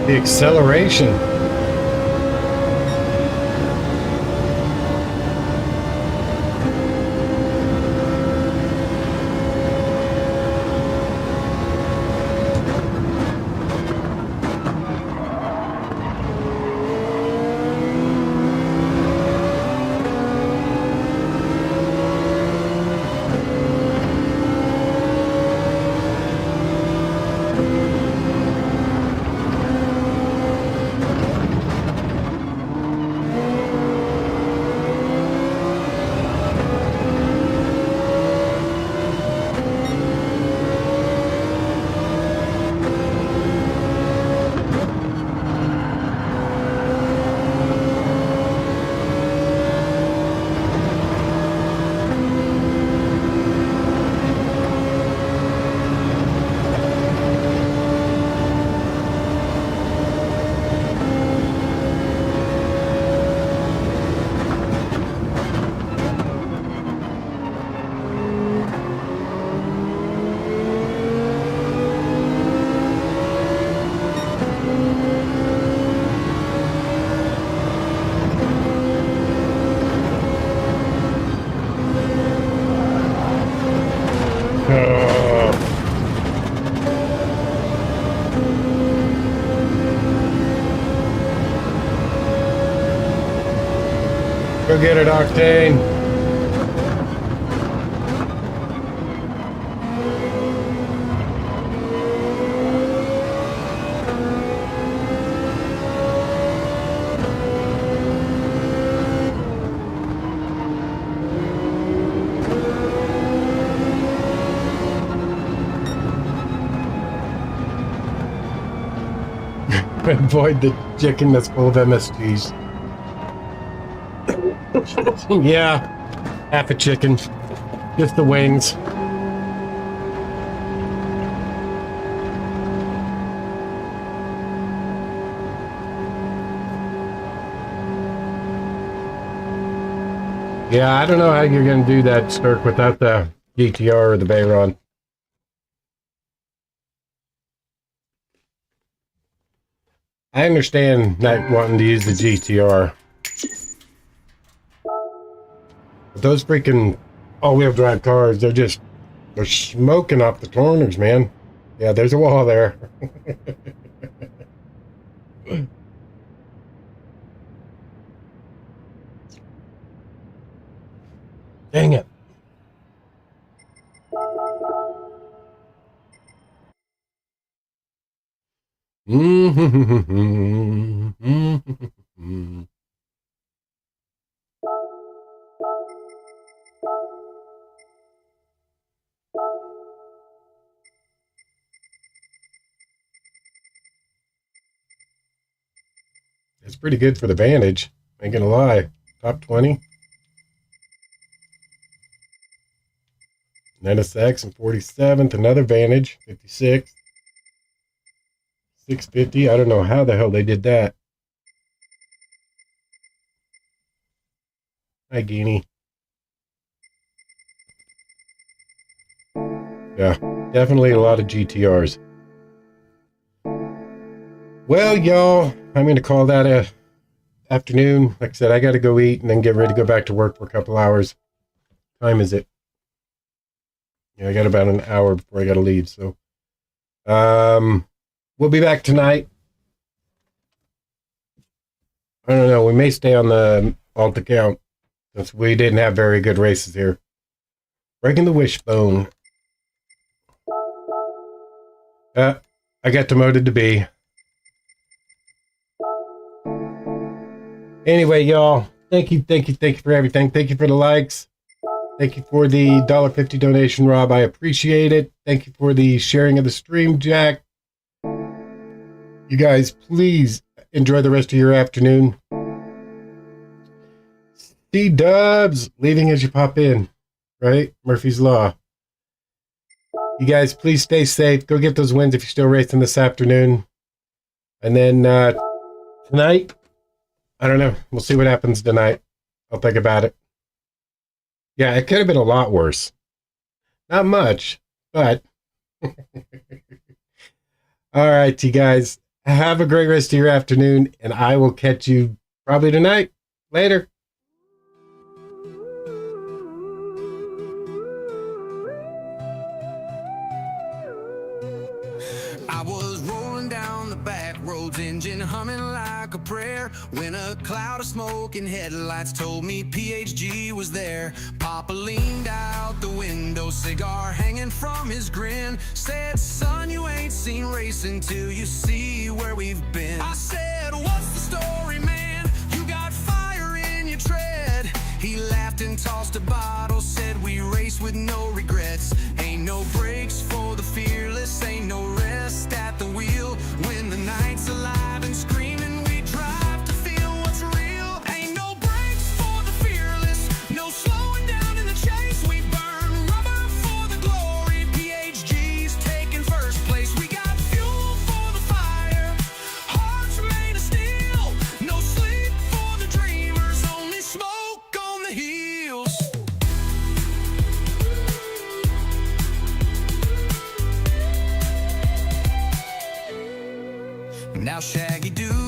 the acceleration. Go get it, Octane. Avoid the chicken that's full of MSGs. Yeah, half a chicken, just the wings. Yeah, I don't know how you're going to do that, Stirk, without the GTR or the Bayron. I understand not wanting to use the GTR. But those freaking all-wheel drive cars, they're smoking off the corners, man. Yeah, there's a wall there. Dang it. It's pretty good for the Vantage. Ain't gonna lie. Top 20. NSX and 47th. Another Vantage. 56. 650. I don't know how the hell they did that. Hi, Geenie. Yeah, definitely a lot of GTRs. Well, y'all, I'm going to call that a afternoon. Like I said, I got to go eat and then get ready to go back to work for a couple hours. Time is it? Yeah, I got about an hour before I got to leave. So, we'll be back tonight. I don't know. We may stay on the alt account since we didn't have very good races here. Breaking the wishbone. I got demoted to B. Anyway, y'all, thank you for everything. Thank you for the likes. Thank you for the $1.50 donation, Rob. I appreciate it. Thank you for the sharing of the stream, Jack. You guys, please enjoy the rest of your afternoon. C-dubs, leaving as you pop in, right? Murphy's Law. You guys, please stay safe. Go get those wins if you're still racing this afternoon. And then tonight, I don't know. We'll see what happens tonight. I'll think about it. Yeah, it could have been a lot worse. Not much, but... All right, you guys. Have a great rest of your afternoon, and I will catch you probably tonight. Later. I was rolling down the back roads, engine humming like a prayer, when a cloud of smoke and headlights told me PHG was there. Papa leaned out the window, cigar hanging from his grin, said, son, you ain't seen racing till you see where we've been. I said, what's the story, man? You got fire in your tread. He laughed and tossed a bottle, said, we race with no regrets. Ain't no brakes for the fearless, ain't no rest at the wheel. When the night's alive and screaming, we drive to feel what's real. Ain't no brakes for the fearless, no slowing down in the chase. We burn rubber for the glory, PHG's taking first place. We got fuel for the fire, hearts made of steel. No sleep for the dreamers, only smoke on the heels. Now Shaggy Doo